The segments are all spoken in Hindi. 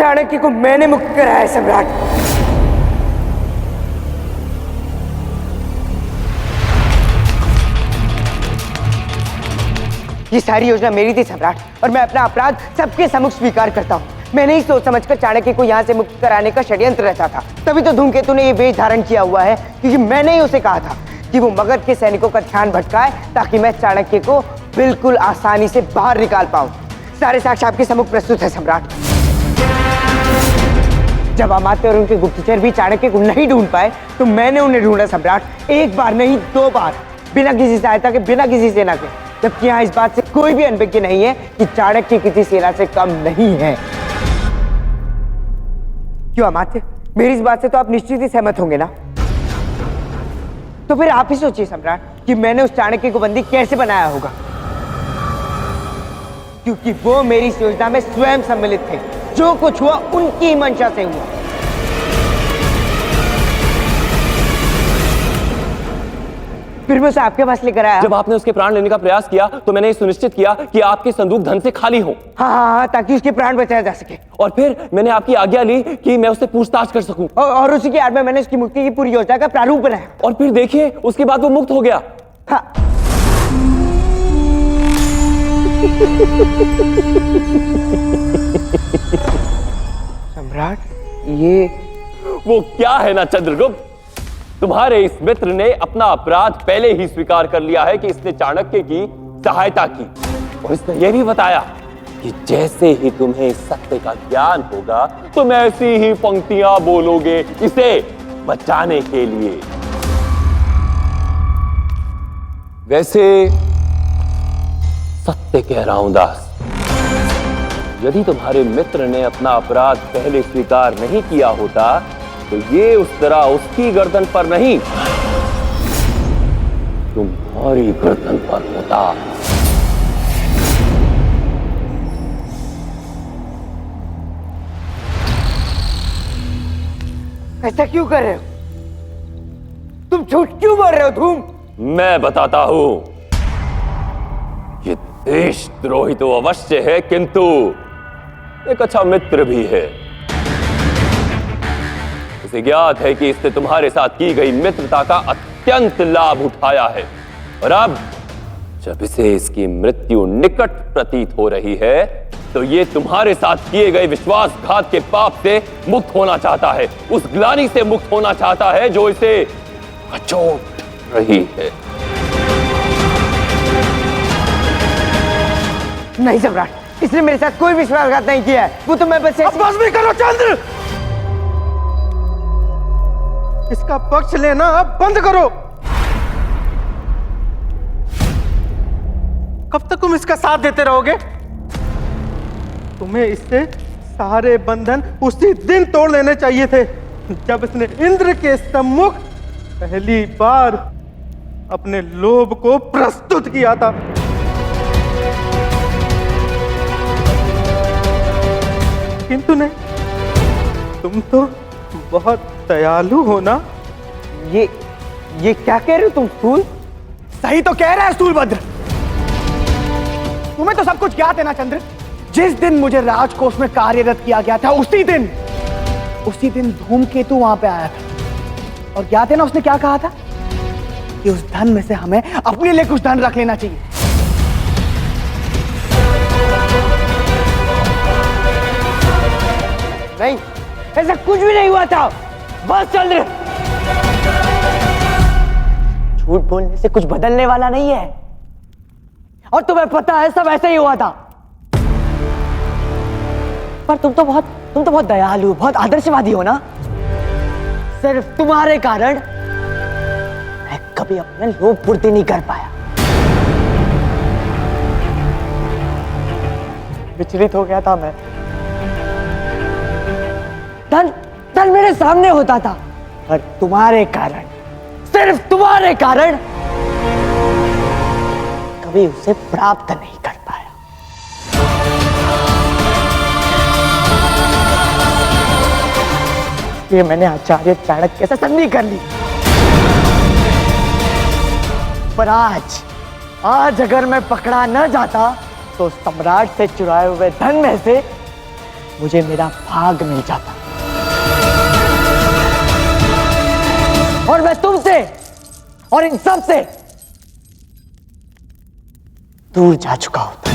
चाणक्य को मैंने मुक्त कराया सम्राट। ये सारी योजना मेरी थी सम्राट, और मैं अपना अपराध सबके सम्मुख स्वीकार करता हूँ। मैंने ही सोच समझकर चाणक्य को यहाँ से मुक्त कराने का षड्यंत्र रचा था। तभी तो धूमकेतु ने ये वेश धारण किया हुआ है, क्योंकि मैंने ही उसे कहा था कि वो मगध के सैनिकों का ध्यान भटकाए, ताकि मैं चाणक्य को बिल्कुल आसानी से बाहर निकाल पाऊं। सारे साक्ष्य आपके सम्मुख प्रस्तुत है सम्राट। जब अमात्य और उनके गुप्तचर भी चाणक्य को नहीं ढूंढ पाए, तो मैंने उन्हें ढूंढा सम्राट। एक बार नहीं, 2 बार, बिना किसी सहायता के, बिना किसी सेना के। जबकि यहाँ इस बात से कोई भी अनभिज्ञ नहीं है कि चाणक्य किसी सेना से कम नहीं है। क्यों अमात्य, मेरी इस बात से तो आप निश्चित ही सहमत होंगे ना? तो फिर आप ही सोचिए सम्राट कि मैंने उस चाणक्य को बंदी कैसे बनाया होगा, क्योंकि वो मेरी इस योजना में स्वयं सम्मिलित थे। जो कुछ हुआ उनकी ही मंशा से हुआ। फिर मैं उसे आपके पास लेकर आया। जब आपने उसके प्राण लेने का प्रयास किया तो मैंने सुनिश्चित किया कि आपके संदूक धन से खाली हो। हाँ, ताकि उसके प्राण बचाया जा सके। और फिर मैंने आपकी आज्ञा ली कि मैं उससे पूछताछ कर सकूं। और उसी की आड़ में मैंने उसकी मुक्ति की पूरी योजना का प्रारूप बनाया। और फिर देखिए, उसके बाद वो मुक्त हो गया। हाँ। सम्राट, ये वो क्या है ना चंद्रगुप्त, तुम्हारे इस मित्र ने अपना अपराध पहले ही स्वीकार कर लिया है कि इसने चाणक्य की सहायता की। और इसने यह भी बताया कि जैसे ही तुम्हें इस सत्य का ज्ञान होगा तुम ऐसी ही पंक्तियां बोलोगे इसे बचाने के लिए। वैसे सत्य कह रहा हूं दास, यदि तुम्हारे मित्र ने अपना अपराध पहले स्वीकार नहीं किया होता तो ये उस तरह उसकी गर्दन पर नहीं, तुम्हारी गर्दन पर होता। ऐसा क्यों कर रहे हो? तुम झूठ क्यों बोल रहे हो धूम? मैं बताता हूं। ये देशद्रोही तो अवश्य है, किंतु एक अच्छा मित्र भी है। इसे ज्ञात है कि इसने तुम्हारे साथ की गई मित्रता का अत्यंत लाभ उठाया है, और अब जब इसे इसकी मृत्यु निकट प्रतीत हो रही है तो ये तुम्हारे साथ किए गए विश्वासघात के पाप से मुक्त होना चाहता है, उस ग्लानि से मुक्त होना चाहता है जो इसे अचोट रही है। नहीं सम्राट, इसने मेरे साथ कोई विश्वासघात नहीं किया है। वो तो मैं बस बस भी करो चंद्र, इसका पक्ष लेना अब बंद करो। कब तक तुम इसका साथ देते रहोगे? तुम्हें इससे सारे बंधन उसी दिन तोड़ लेने चाहिए थे जब इसने इंद्र के सम्मुख पहली बार अपने लोभ को प्रस्तुत किया था। किंतु नहीं, तुम तो बहुत दयालु हो ना। ये क्या कह रहे हो तुम स्थूल? सही तो कह रहा है स्थूलभद्र। तुम्हें तो सब कुछ ज्ञात है ना चंद्र। जिस दिन मुझे राजकोष में कार्यरत किया गया था उसी दिन धूमकेतु वहां पे आया था, और ज्ञात है ना उसने क्या कहा था कि उस धन में से हमें अपने लिए कुछ धन रख लेना चाहिए। नहीं, ऐसा कुछ भी नहीं हुआ था। बस चंद्र, झूठ बोलने से कुछ बदलने वाला नहीं है, और तुम्हें पता है सब ऐसे ही हुआ था। पर तुम तो बहुत दयालु, बहुत आदर्शवादी हो ना। सिर्फ तुम्हारे कारण मैं कभी अपने लोभ पूर्ति नहीं कर पाया। विचलित हो गया था मैं। धन मेरे सामने होता था, पर तुम्हारे कारण, सिर्फ तुम्हारे कारण कभी उसे प्राप्त नहीं कर पाया। ये मैंने आचार्य चाणक्य से संधि कर ली। पर आज अगर मैं पकड़ा न जाता तो सम्राट से चुराए हुए धन में से मुझे मेरा भाग मिल जाता और मैं तुमसे और इन सब से दूर जा चुका होता।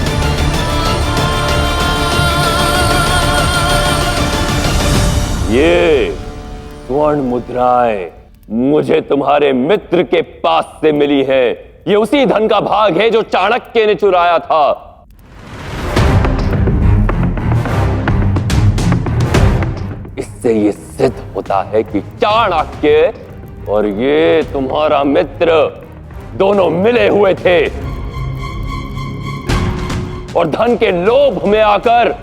ये स्वर्ण मुद्राएं मुझे तुम्हारे मित्र के पास से मिली है। ये उसी धन का भाग है जो चाणक्य ने चुराया था। इससे ये सिद्ध होता है कि चाणक्य और ये तुम्हारा मित्र दोनों मिले हुए थे और धन के लोभ में आकर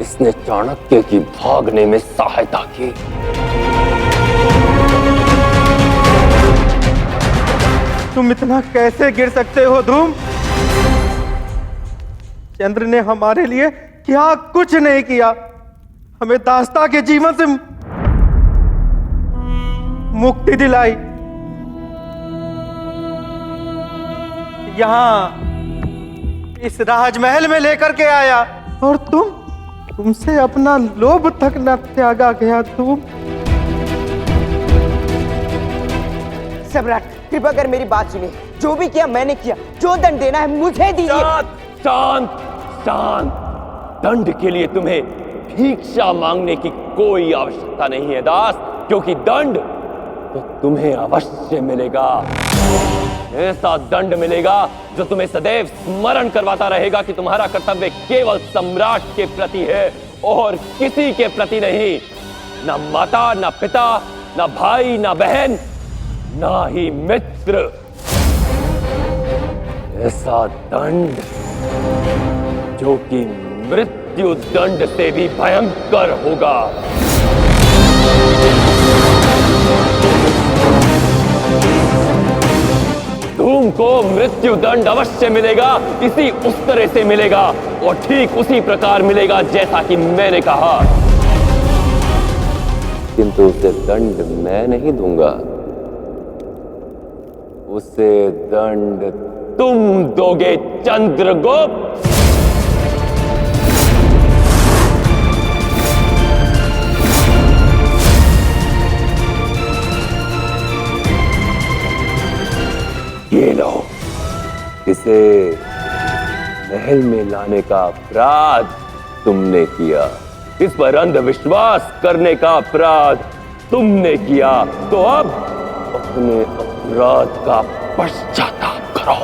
इसने चाणक्य की भागने में सहायता की। तुम इतना कैसे गिर सकते हो धूम? चंद्र ने हमारे लिए क्या कुछ नहीं किया, हमें दास्ता के जीवन से मुक्ति दिलाई। यहां इस राजमहल में लेकर के आया और तुमसे अपना लोभ तक न त्यागा गया तुम। सम्राट कृपा कर मेरी बात सुनिए। जो भी किया मैंने किया, जो दंड देना है मुझे दीजिए। शांत शांत। दंड के लिए तुम्हें भिक्षा मांगने की कोई आवश्यकता नहीं है दास, क्योंकि दंड तो तुम्हें अवश्य मिलेगा। ऐसा दंड मिलेगा जो तुम्हें सदैव स्मरण करवाता रहेगा कि तुम्हारा कर्तव्य केवल सम्राट के प्रति है और किसी के प्रति नहीं। ना माता, ना पिता, ना भाई, ना बहन, ना ही मित्र। ऐसा दंड जो कि मृत्यु दंड से भी भयंकर होगा। धूम को मृत्यु दंड अवश्य मिलेगा, इसी उस तरह से मिलेगा और ठीक उसी प्रकार मिलेगा जैसा कि मैंने कहा। किंतु उसे दंड मैं नहीं दूंगा, उसे दंड तुम दोगे चंद्रगुप्त। ये लो, इसे महल में लाने का अपराध तुमने किया, इस पर अंधविश्वास करने का अपराध तुमने किया, तो अब अपने अपराध का पश्चाताप करो।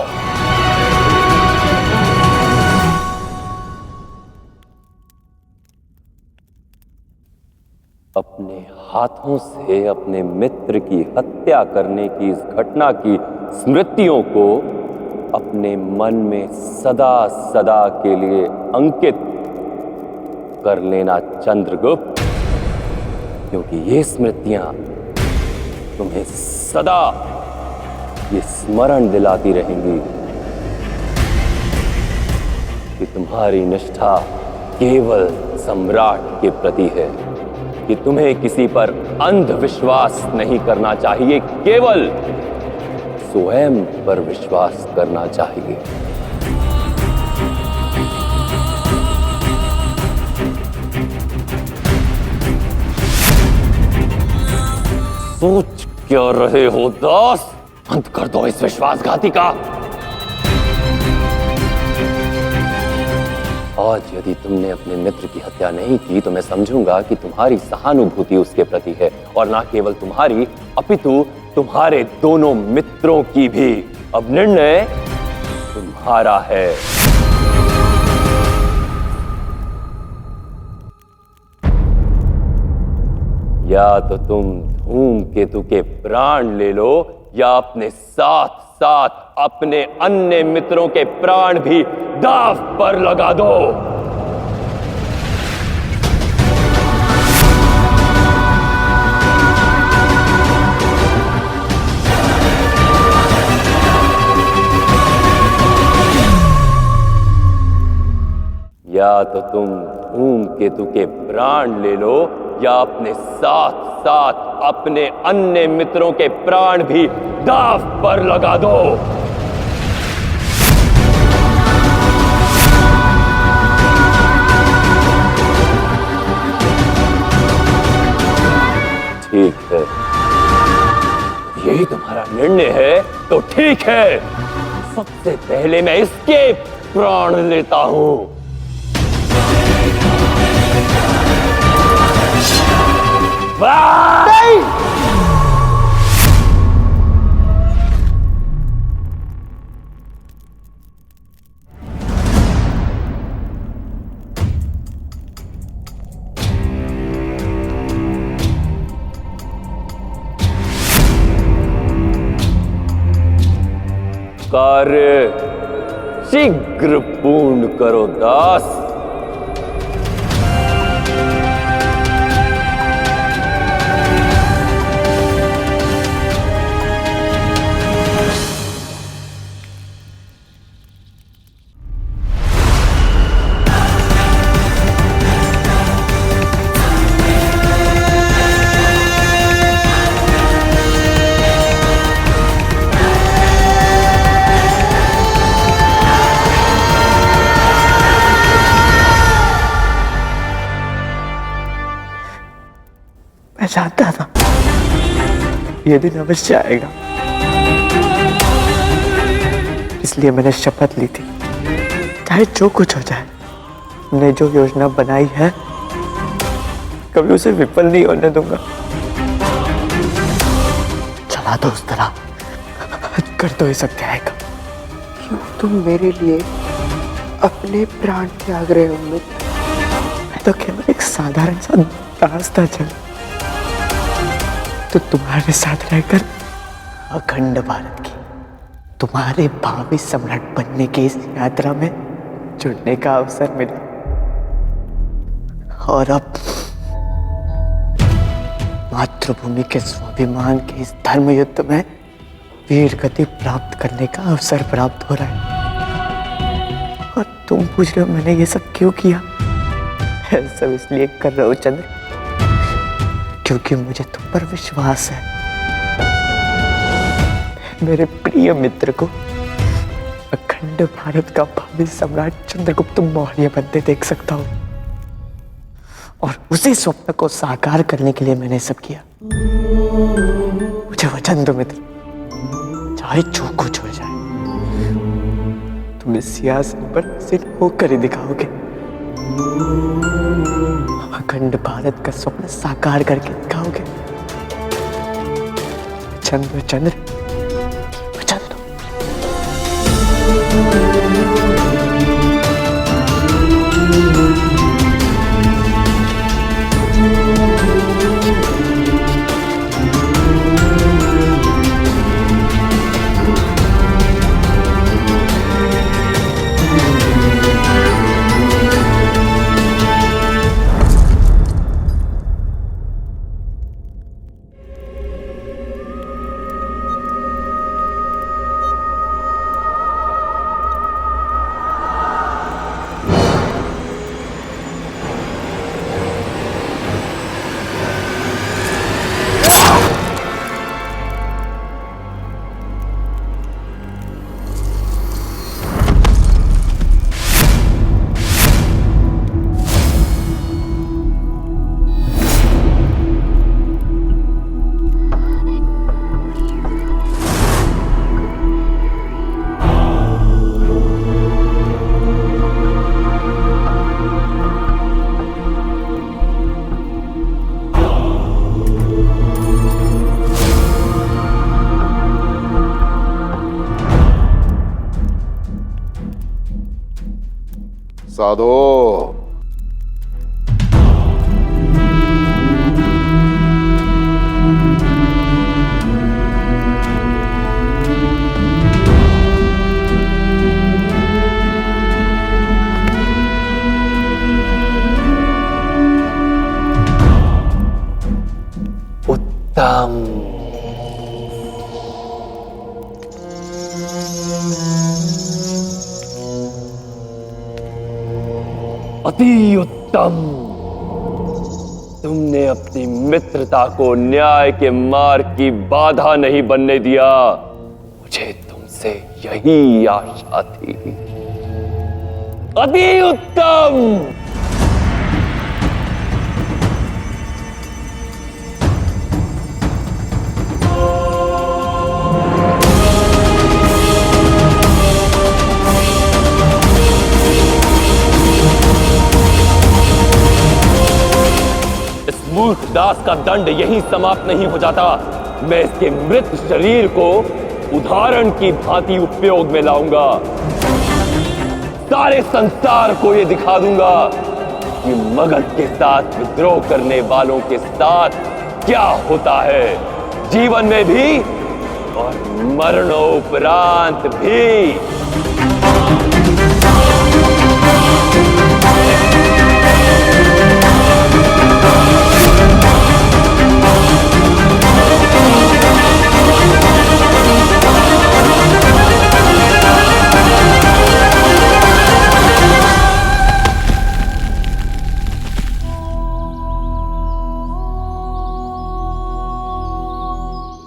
अपने हाथों से अपने मित्र की हत्या करने की इस घटना की स्मृतियों को अपने मन में सदा सदा के लिए अंकित कर लेना चंद्रगुप्त, क्योंकि ये स्मृतियां तुम्हें सदा ये स्मरण दिलाती रहेंगी कि तुम्हारी निष्ठा केवल सम्राट के प्रति है, कि तुम्हें किसी पर अंधविश्वास नहीं करना चाहिए, केवल स्वयं पर विश्वास करना चाहिए। सोच क्या रहे हो दास? बंद कर दो इस विश्वासघाती का। आज यदि तुमने अपने मित्र की हत्या नहीं की तो मैं समझूंगा कि तुम्हारी सहानुभूति उसके प्रति है, और ना केवल तुम्हारी अपितु तुम्हारे दोनों मित्रों की भी। अब निर्णय तुम्हारा है। या तो तुम धूमकेतु के प्राण ले लो, या अपने साथ साथ अपने अन्य मित्रों के प्राण भी दांव पर लगा दो। या तो तुम धूमकेतु के प्राण ले लो, या अपने साथ साथ अपने अन्य मित्रों के प्राण भी दांव पर लगा दो। ठीक है, यही तुम्हारा निर्णय है तो ठीक है। सबसे पहले मैं इसके प्राण लेता हूं। नहीं! कार्य शीघ्र पूर्ण करो दास। मैं जानता था ये दिन अवश्य आएगा, इसलिए मैंने शपथ ली थी, चाहे जो कुछ हो जाए, मैंने जो योजना बनाई है कभी उसे विफल नहीं होने दूंगा। चला दो उस तरह, कर दो ये सत्याय का। क्यों तुम मेरे लिए अपने प्राण त्याग रहे हो मित्र? मैं तो केवल एक साधारण सा रास्ता चल, तो तुम्हारे साथ रहकर अखंड भारत की, तुम्हारे भावी सम्राट बनने की इस यात्रा में जुड़ने का अवसर मिला। और अब मातृभूमि के स्वाभिमान के इस धर्म युद्ध में वीर गति प्राप्त करने का अवसर प्राप्त हो रहा है। और तुम पूछ रहे हो मैंने ये सब क्यों किया? सब इसलिए कर रहा हूं चंद्र, क्योंकि मुझे तुम पर विश्वास है। मेरे प्रिय मित्र को अखंड भारत का भावी सम्राट चंद्रगुप्त मौर्य बनते देख सकता हूं, और उसी स्वप्न को साकार करने के लिए मैंने सब किया। मुझे वचन दो मित्र, चाहे जो कुछ हो जाए, तुम इस सिंहासन पर सिर होकर ही दिखाओगे, अखंड भारत का स्वप्न साकार करके दिखाओगे। चंद्र चंद्र चंद्र साधो, उत्तम। अति उत्तम। तुमने अपनी मित्रता को न्याय के मार्ग की बाधा नहीं बनने दिया। मुझे तुमसे यही आशा थी। अति उत्तम। इसका दंड यहीं समाप्त नहीं हो जाता। मैं इसके मृत शरीर को उदाहरण की भांति उपयोग में लाऊंगा। सारे संसार को यह दिखा दूंगा कि मगध के साथ विद्रोह करने वालों के साथ क्या होता है, जीवन में भी और मरणोपरांत भी।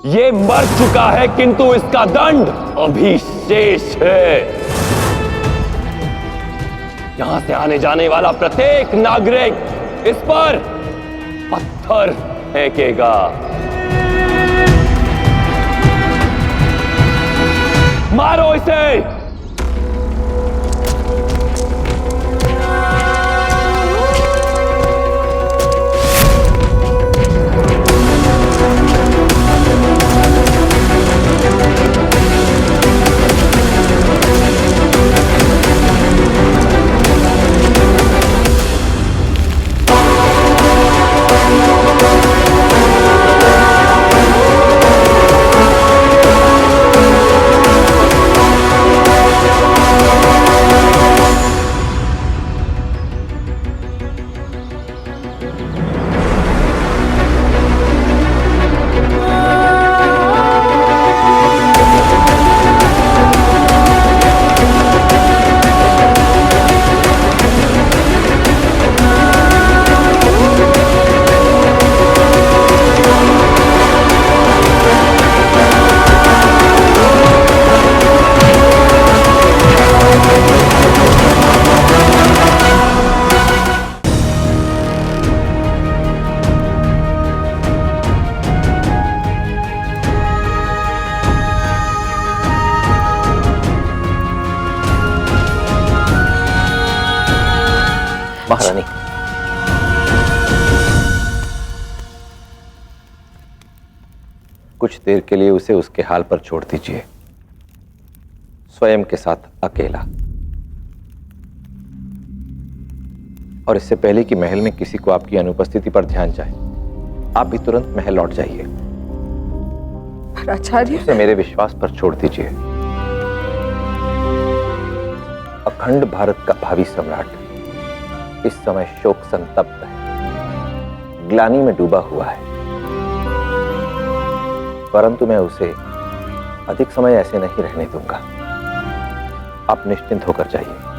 ये मर चुका है किंतु इसका दंड अभी शेष है। यहां से आने जाने वाला प्रत्येक नागरिक इस पर पत्थर फेंकेगा। मारो इसे। महारानी, कुछ देर के लिए उसे उसके हाल पर छोड़ दीजिए, स्वयं के साथ अकेला। और इससे पहले कि महल में किसी को आपकी अनुपस्थिति पर ध्यान जाए, आप भी तुरंत महल लौट जाइए। आचार्य, उसे मेरे विश्वास पर छोड़ दीजिए। अखंड भारत का भावी सम्राट इस समय शोक संतप्त है, ग्लानि में डूबा हुआ है, परंतु मैं उसे अधिक समय ऐसे नहीं रहने दूंगा। आप निश्चिंत होकर जाइए।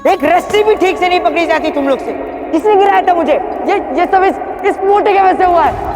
एक रस्सी भी ठीक से नहीं पकड़ी जाती तुम लोग से। किसने गिराया था मुझे? ये सब इस मोटे के वजह से हुआ है।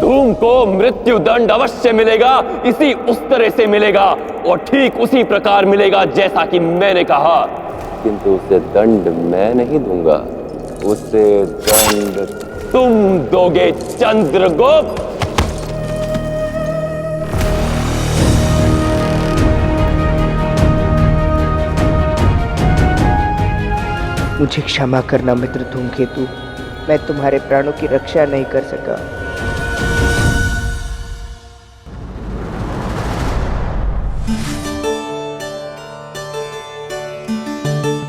धूम को मृत्यु दंड अवश्य मिलेगा, इसी उस तरह से मिलेगा और ठीक उसी प्रकार मिलेगा जैसा कि मैंने कहा। किंतु उसे दंड मैं नहीं दूंगा, उसे दंड तुम दोगे चंद्रगुप्त। मुझे क्षमा करना मित्र धूमकेतु, मैं तुम्हारे प्राणों की रक्षा नहीं कर सका।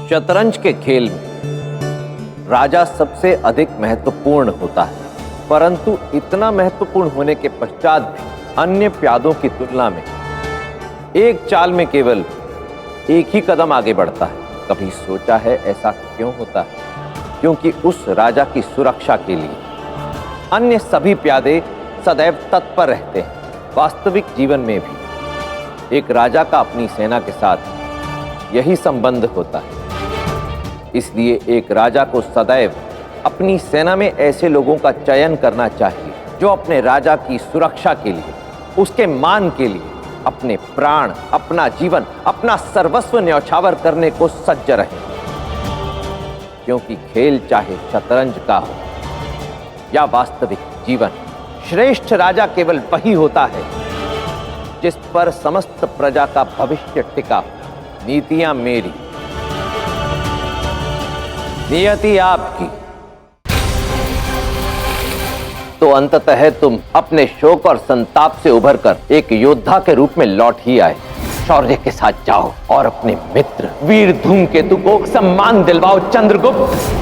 शतरंज के खेल में राजा सबसे अधिक महत्वपूर्ण होता है, परंतु इतना महत्वपूर्ण होने के पश्चात भी अन्य प्यादों की तुलना में एक चाल में केवल एक ही कदम आगे बढ़ता है। कभी सोचा है ऐसा क्यों होता है? क्योंकि उस राजा की सुरक्षा के लिए अन्य सभी प्यादे सदैव तत्पर रहते हैं। वास्तविक जीवन में भी एक राजा का अपनी सेना के साथ यही संबंध होता है। इसलिए एक राजा को सदैव अपनी सेना में ऐसे लोगों का चयन करना चाहिए जो अपने राजा की सुरक्षा के लिए, उसके मान के लिए अपने प्राण, अपना जीवन, अपना सर्वस्व न्यौछावर करने को सज्ज रहे। क्योंकि खेल चाहे शतरंज का हो या वास्तविक जीवन, श्रेष्ठ राजा केवल वही होता है जिस पर समस्त प्रजा का भविष्य टिका हो। नीतियां मेरी, नियति आपकी। तो अंततः तुम अपने शोक और संताप से उभरकर एक योद्धा के रूप में लौट ही आए। शौर्य के साथ जाओ और अपने मित्र वीर धूमकेतु को सम्मान दिलवाओ चंद्रगुप्त।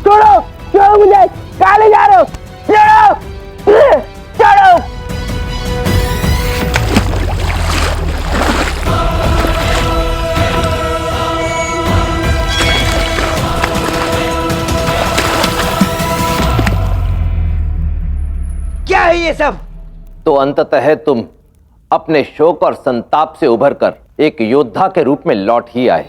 छोड़ो, छोड़ो मुझे, कहाँ ले जा रहे हो? छोड़ो, छोड़ो। क्या है ये सब? तो अंततः तुम अपने शोक और संताप से उभरकर एक योद्धा के रूप में लौट ही आए।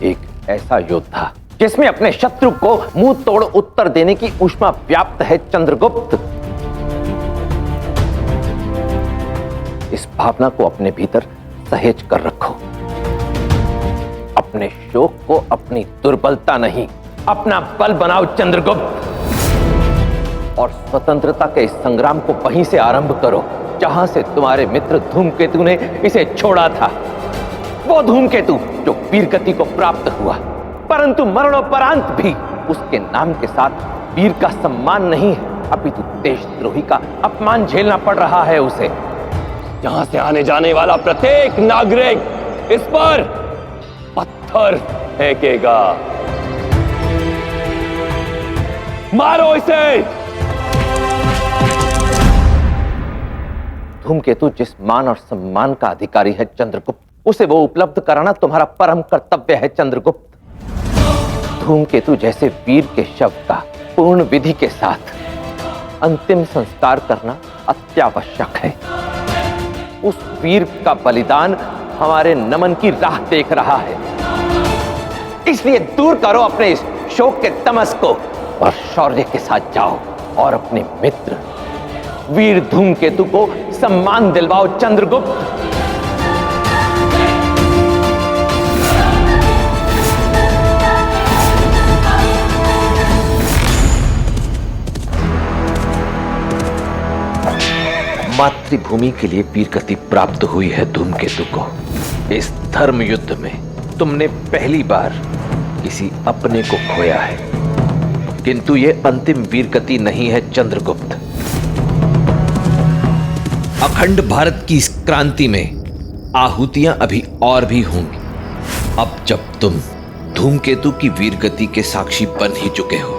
एक ऐसा योद्धा जिसमें अपने शत्रु को मुंह तोड़ उत्तर देने की ऊष्मा व्याप्त है चंद्रगुप्त। इस भावना को अपने भीतर सहेज कर रखो। अपने शोक को अपनी दुर्बलता नहीं, अपना बल बनाओ चंद्रगुप्त। और स्वतंत्रता के इस संग्राम को वहीं से आरंभ करो जहां से तुम्हारे मित्र धूमकेतु ने इसे छोड़ा था। वो धूमकेतु जो वीरगति को प्राप्त हुआ, परंतु मरणोपरांत भी उसके नाम के साथ वीर का सम्मान नहीं है, अपितु देशद्रोही का अपमान झेलना पड़ रहा है उसे। यहां से आने जाने वाला प्रत्येक नागरिक इस पर पत्थर फेंकेगा। मारो इसे। धूमकेतु जिस मान और सम्मान का अधिकारी है चंद्रगुप्त, उसे वो उपलब्ध कराना तुम्हारा परम कर्तव्य है चंद्रगुप्त। धूमकेतु जैसे वीर के शव का पूर्ण विधि के साथ अंतिम संस्कार करना अत्यावश्यक है। उस वीर का बलिदान हमारे नमन की राह देख रहा है। इसलिए दूर करो अपने इस शोक के तमस को और शौर्य के साथ जाओ और अपने मित्र वीर धूमकेतु को सम्मान दिलवाओ चंद्रगुप्त। मातृभूमि के लिए वीरगति प्राप्त हुई है धूमकेतु को। इस धर्म युद्ध में तुमने पहली बार किसी अपने को खोया है, किंतु यह अंतिम वीरगति नहीं है चंद्रगुप्त। अखंड भारत की इस क्रांति में आहुतियां अभी और भी होंगी। अब जब तुम धूमकेतु की वीरगति के साक्षी बन ही चुके हो,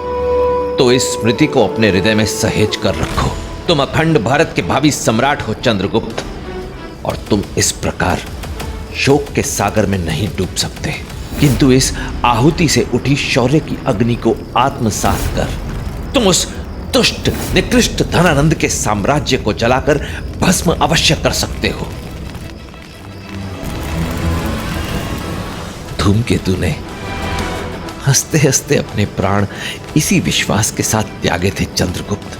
तो इस स्मृति को अपने हृदय में सहेज कर रखो। तुम अखंड भारत के भावी सम्राट हो चंद्रगुप्त, और तुम इस प्रकार शोक के सागर में नहीं डूब सकते, किंतु इस आहुति से उठी शौर्य की अग्नि को आत्मसात कर तुम उस दुष्ट निकृष्ट धनानंद के साम्राज्य को जलाकर भस्म अवश्य कर सकते हो। धूमकेतु ने हंसते हंसते अपने प्राण इसी विश्वास के साथ त्यागे थे चंद्रगुप्त,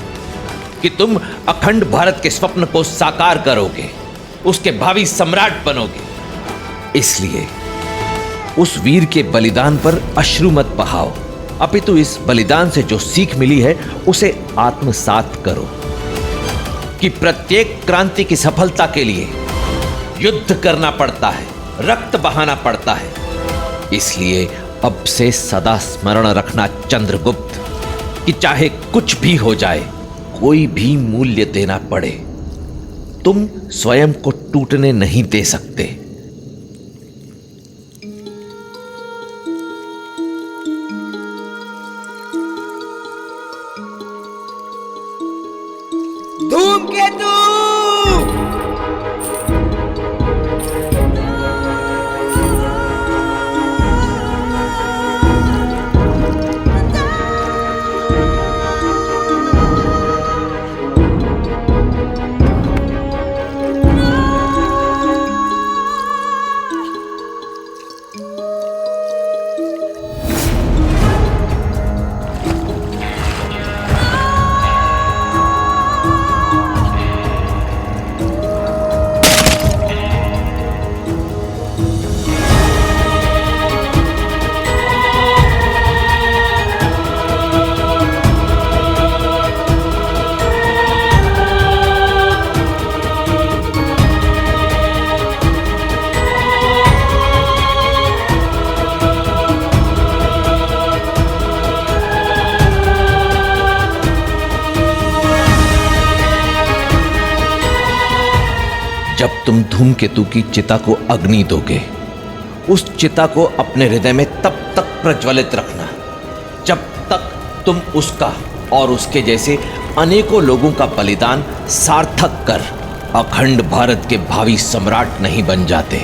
कि तुम अखंड भारत के स्वप्न को साकार करोगे, उसके भावी सम्राट बनोगे। इसलिए उस वीर के बलिदान पर अश्रु मत बहाओ, अपितु इस बलिदान से जो सीख मिली है उसे आत्मसात करो, कि प्रत्येक क्रांति की सफलता के लिए युद्ध करना पड़ता है, रक्त बहाना पड़ता है। इसलिए अब से सदा स्मरण रखना चंद्रगुप्त, कि चाहे कुछ भी हो जाए, कोई भी मूल्य देना पड़े, तुम स्वयं को टूटने नहीं दे सकते। धूमकेतु! जब तुम धूमकेतु की चिता को अग्नि दोगे, उस चिता को अपने हृदय में तब तक प्रज्वलित रखना जब तक तुम उसका और उसके जैसे अनेकों लोगों का बलिदान सार्थक कर अखंड भारत के भावी सम्राट नहीं बन जाते।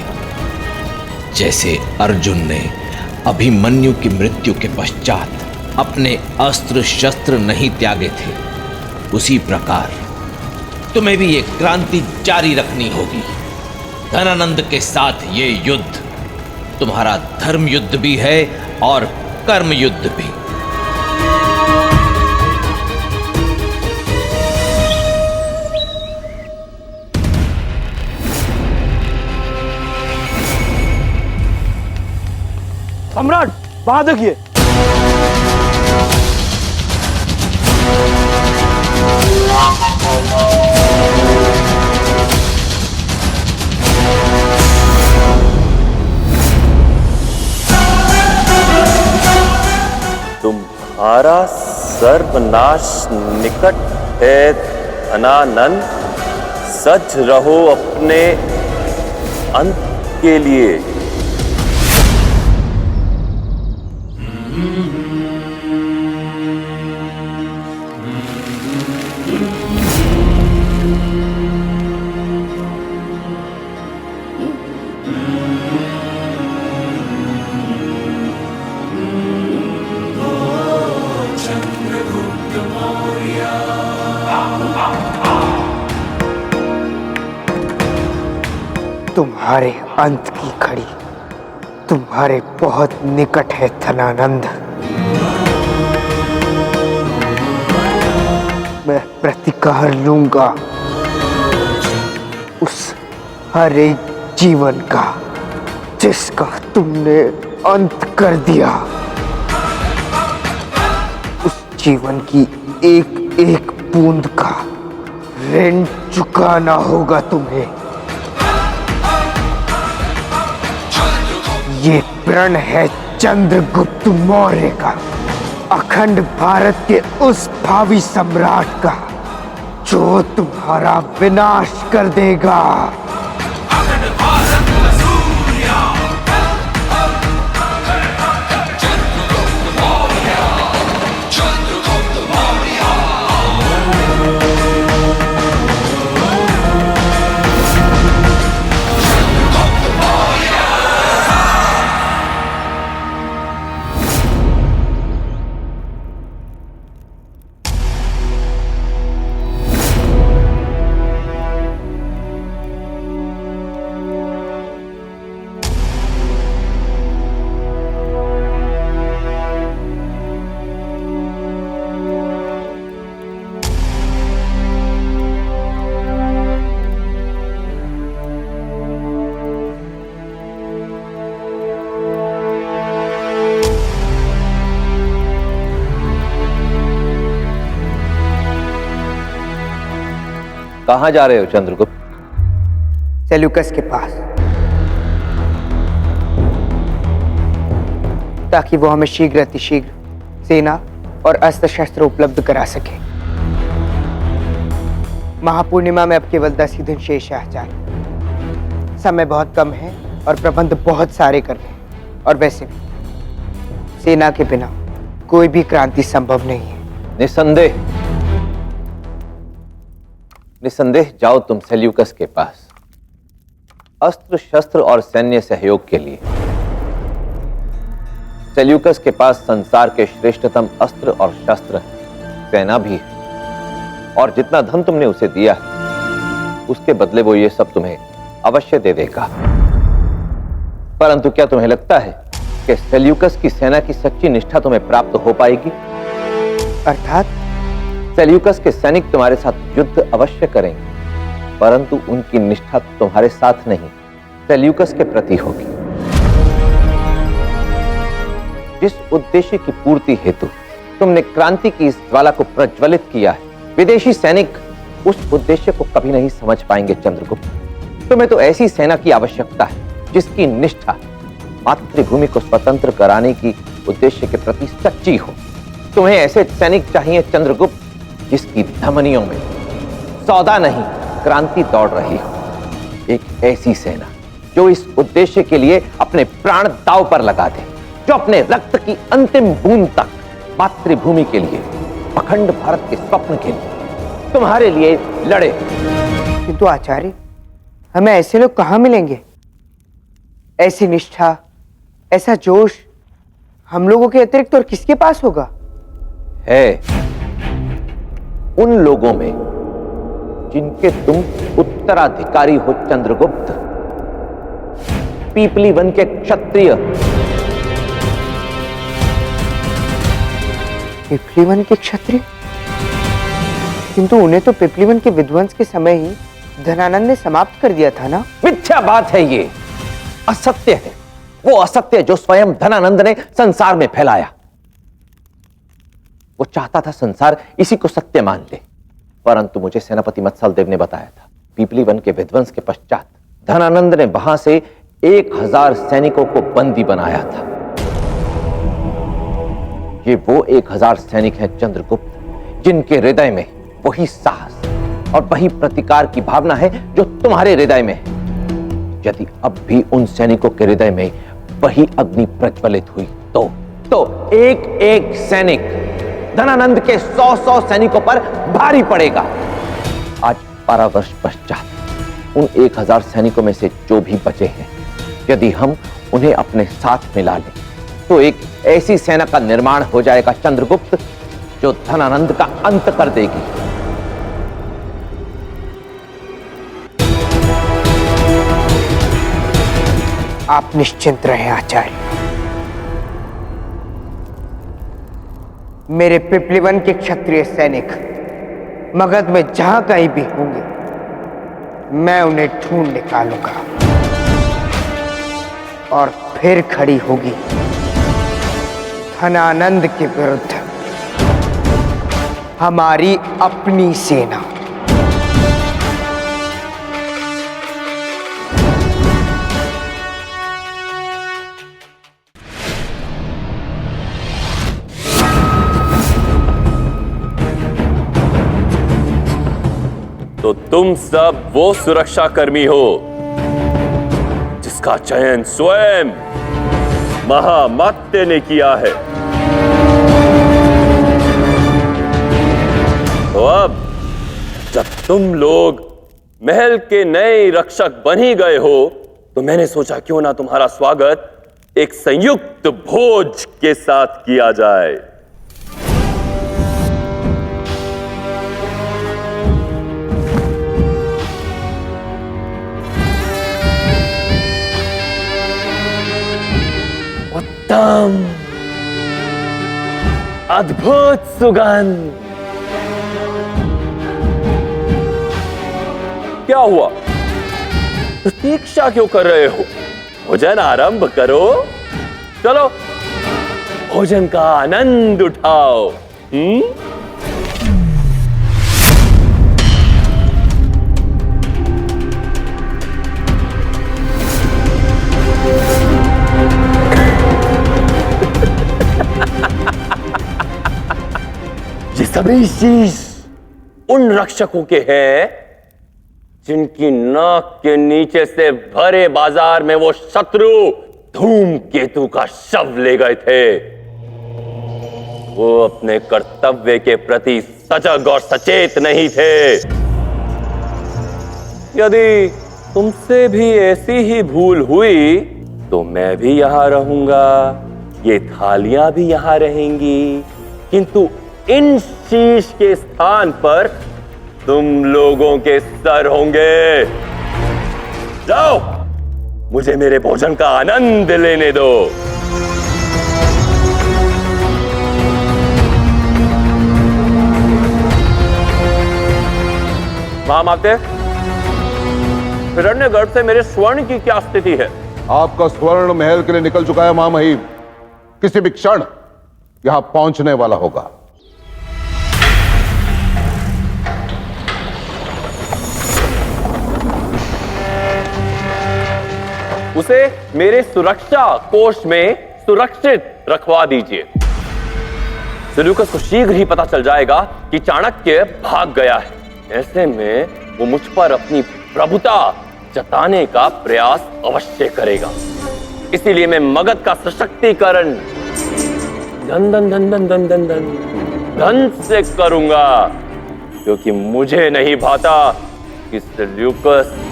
जैसे अर्जुन ने अभिमन्यु की मृत्यु के पश्चात अपने अस्त्र शस्त्र नहीं त्यागे थे, उसी प्रकार तुम्हें भी ये क्रांति जारी रखनी होगी। धनानंद के साथ ये युद्ध तुम्हारा धर्म युद्ध भी है और कर्म युद्ध भी। सम्राट वहां देखिए। तुम्हारा सर्वनाश निकट है धनानंद, सज रहो अपने अंत के लिए। तुम्हारे अंत की घड़ी तुम्हारे बहुत निकट है धनानंद। मैं प्रतिकार लूंगा उस हर एक जीवन का जिसका तुमने अंत कर दिया। उस जीवन की एक एक बूंद का ऋण चुकाना होगा तुम्हें। ये प्रण है चंद्रगुप्त मौर्य का, अखंड भारत के उस भावी सम्राट का जो तुम्हारा विनाश कर देगा। कहां जा रहे हो चंद्रगुप्त? सेल्यूकस के पास, ताकि वो हमें शीघ्र अतिशीघ्र सेना और अस्त्र शस्त्र उपलब्ध करा सके। महापूर्णिमा में अब केवल 10 ही दिन शेष है आचार्य। समय बहुत कम है और प्रबंध बहुत सारे करने हैं, और वैसे भी सेना के बिना कोई भी क्रांति संभव नहीं है। निसंदेह जाओ तुम सेल्यूकस के पास अस्त्र शस्त्र और सैन्य सहयोग के लिए। सेल्यूकस के पास संसार के श्रेष्ठतम अस्त्र और शस्त्र, सेना भी है, और जितना धन तुमने उसे दिया उसके बदले वो ये सब तुम्हें अवश्य दे देगा। परंतु क्या तुम्हें लगता है कि सेल्यूकस की सेना की सच्ची निष्ठा तुम्हें प्राप्त हो पाएगी? अर्थात सेल्यूकस के सैनिक तुम्हारे साथ युद्ध अवश्य करेंगे, परंतु उनकी निष्ठा तुम्हारे साथ नहीं, सेल्यूकस के प्रति होगी। जिस उद्देश्य की पूर्ति हेतु तुमने क्रांति की इस ज्वाला को प्रज्वलित किया है, विदेशी सैनिक उस उद्देश्य को कभी नहीं समझ पाएंगे चंद्रगुप्त। तुम्हें तो ऐसी सेना की आवश्यकता है जिसकी निष्ठा मातृभूमि को स्वतंत्र कराने की उद्देश्य के प्रति सच्ची हो। तुम्हें ऐसे सैनिक चाहिए चंद्रगुप्त जिसकी धमनियों में सौदा नहीं क्रांति दौड़ रही हो। एक ऐसी सेना जो इस उद्देश्य के लिए अपने प्राण दांव पर लगा दे, जो अपने रक्त की अंतिम बूंद तक मातृभूमि के लिए, अखंड भारत के स्वप्न के लिए, तुम्हारे लिए लड़े। किंतु आचार्य, हमें ऐसे लोग कहां मिलेंगे? ऐसी निष्ठा, ऐसा जोश हम लोगों के अतिरिक्त और किसके पास होगा? है उन लोगों में जिनके तुम उत्तराधिकारी हो चंद्रगुप्त। पीपली वन के क्षत्रिय। पिपलीवन के क्षत्रिय? किंतु उन्हें तो पिपलीवन के विध्वंस के समय ही धनानंद ने समाप्त कर दिया था ना? मिथ्या बात है, ये असत्य है। वो असत्य जो स्वयं धनानंद ने संसार में फैलाया। वो चाहता था संसार इसी को सत्य मान ले, परंतु मुझे सेनापति मत्सल देव ने बताया था पीपली वन के विध्वंस के पश्चात धनानंद ने वहां से 1000 सैनिकों को बंदी बनाया था। ये वो 1000 सैनिक हैं चंद्रगुप्त जिनके हृदय में वही साहस और वही प्रतिकार की भावना है जो तुम्हारे हृदय में है। यदि अब भी उन सैनिकों के हृदय में वही अग्नि प्रज्वलित हुई तो एक एक सैनिक धनानंद के 100 सैनिकों पर भारी पड़ेगा। आज 12 वर्ष पश्चात उन 1000 सैनिकों में से जो भी बचे हैं, यदि हम उन्हें अपने साथ मिला लें तो एक ऐसी सेना का निर्माण हो जाएगा चंद्रगुप्त जो धनानंद का अंत कर देगी। आप निश्चिंत रहें आचार्य। मेरे पिपलीवन के क्षत्रिय सैनिक मगध में जहां कहीं भी होंगे, मैं उन्हें ढूंढ निकालूंगा और फिर खड़ी होगी धनानंद के विरुद्ध हमारी अपनी सेना। तो तुम सब वो सुरक्षा कर्मी हो जिसका चयन स्वयं महामात्य ने किया है। तो अब जब तुम लोग महल के नए रक्षक बन ही गए हो, तो मैंने सोचा क्यों ना तुम्हारा स्वागत एक संयुक्त भोज के साथ किया जाए। उत्तम, अद्भुत सुगंध। क्या हुआ? प्रतीक्षा क्यों कर रहे हो? भोजन आरंभ करो। चलो भोजन का आनंद उठाओ। सभी शीश उन रक्षकों के हैं जिनकी नाक के नीचे से भरे बाजार में वो शत्रु धूमकेतु का शव ले गए थे। वो अपने कर्तव्य के प्रति सजग और सचेत नहीं थे। यदि तुमसे भी ऐसी ही भूल हुई तो मैं भी यहां रहूंगा, ये थालियां भी यहां रहेंगी, किंतु इन शीश के स्थान पर तुम लोगों के सर होंगे। जाओ, मुझे मेरे भोजन का आनंद लेने दो। महामाते, हिरण्यगर्भ से मेरे स्वर्ण की क्या स्थिति है? आपका स्वर्ण महल के लिए निकल चुका है महामहिम। किसी भी क्षण यहां पहुंचने वाला होगा। उसे मेरे सुरक्षा कोष में सुरक्षित रखवा दीजिए। सेल्यूकस को शीघ्र ही पता चल जाएगा कि चाणक्य भाग गया है। ऐसे में वो मुझ पर अपनी प्रभुता जताने का प्रयास अवश्य करेगा। इसीलिए मैं मगध का सशक्तिकरण धन धन धन धन धन धन धन धन से करूंगा, क्योंकि मुझे नहीं भाता कि सेल्यूकस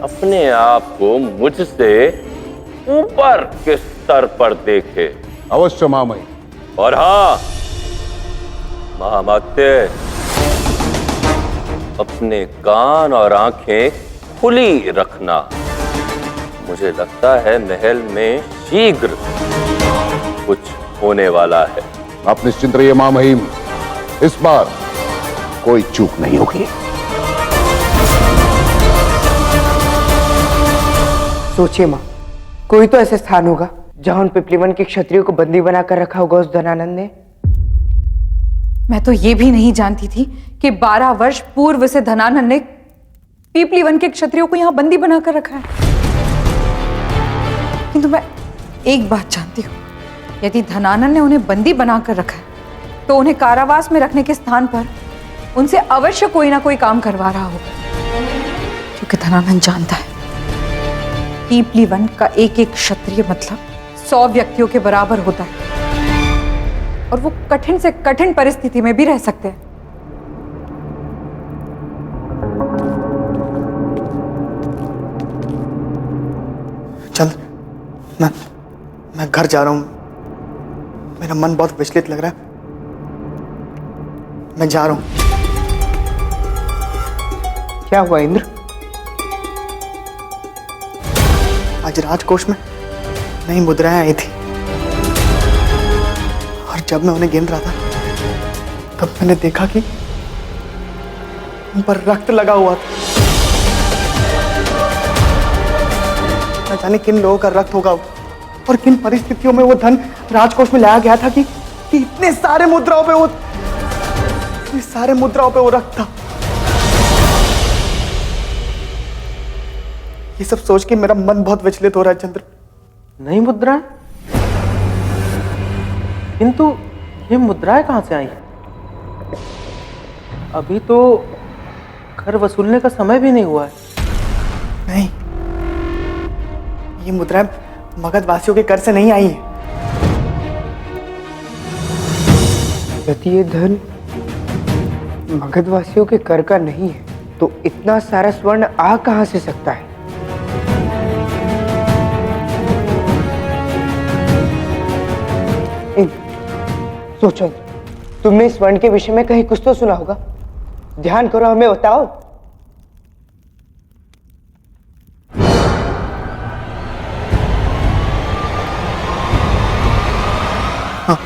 अपने आप को मुझसे ऊपर के स्तर पर देखे। अवश्य महामहिम। और हाँ महामात्य, अपने कान और आंखें खुली रखना। मुझे लगता है महल में शीघ्र कुछ होने वाला है। आप निश्चिंत रहिए महामहिम, इस बार कोई चूक नहीं होगी। सोचिए मां, कोई तो ऐसा स्थान होगा जहां उन पिपलीवन के क्षत्रियों को बंदी बनाकर रखा होगा उस धनानंद ने। मैं तो ये भी नहीं जानती थी कि 12 वर्ष पूर्व से धनानंद ने पीपलीवन के क्षत्रियों को यहां बंदी बनाकर रखा है। किंतु मैं एक बात जानती हूं, यदि धनानंद ने उन्हें बंदी बनाकर रखा है तो उन्हें कारावास में रखने के स्थान पर उनसे अवश्य कोई ना कोई काम करवा रहा होगा, क्योंकि धनानंद जानता है पीपलीवन का एक एक क्षत्रिय मतलब 100 व्यक्तियों के बराबर होता है, और वो कठिन से कठिन परिस्थिति में भी रह सकते हैं। चंद्र, मैं घर जा रहा हूं। मेरा मन बहुत विचलित लग रहा है। मैं जा रहा हूं। क्या हुआ इंद्र? आज राजकोष में नई मुद्राएं आई थी, और जब मैं उन्हें गिन रहा था तब मैंने देखा कि उन पर रक्त लगा हुआ था। न जाने किन लोगों का रक्त होगा और किन परिस्थितियों में वो धन राजकोष में लाया गया था कि इतने सारे मुद्राओं पे वो रक्त था। ये सब सोच के मेरा मन बहुत विचलित हो रहा है चंद्र। नई मुद्राएं? किंतु ये मुद्राएं कहां से आई? अभी तो कर वसूलने का समय भी नहीं हुआ है। नहीं, ये मुद्राएं मगध वासियों के कर से नहीं आई है। यदि ये धन मगध वासियों के कर का नहीं है तो इतना सारा स्वर्ण आ कहां से सकता है? सोचो, तुमने इस स्वर्ण के विषय में कहीं कुछ तो सुना होगा। ध्यान करो, हमें बताओ। हाँ,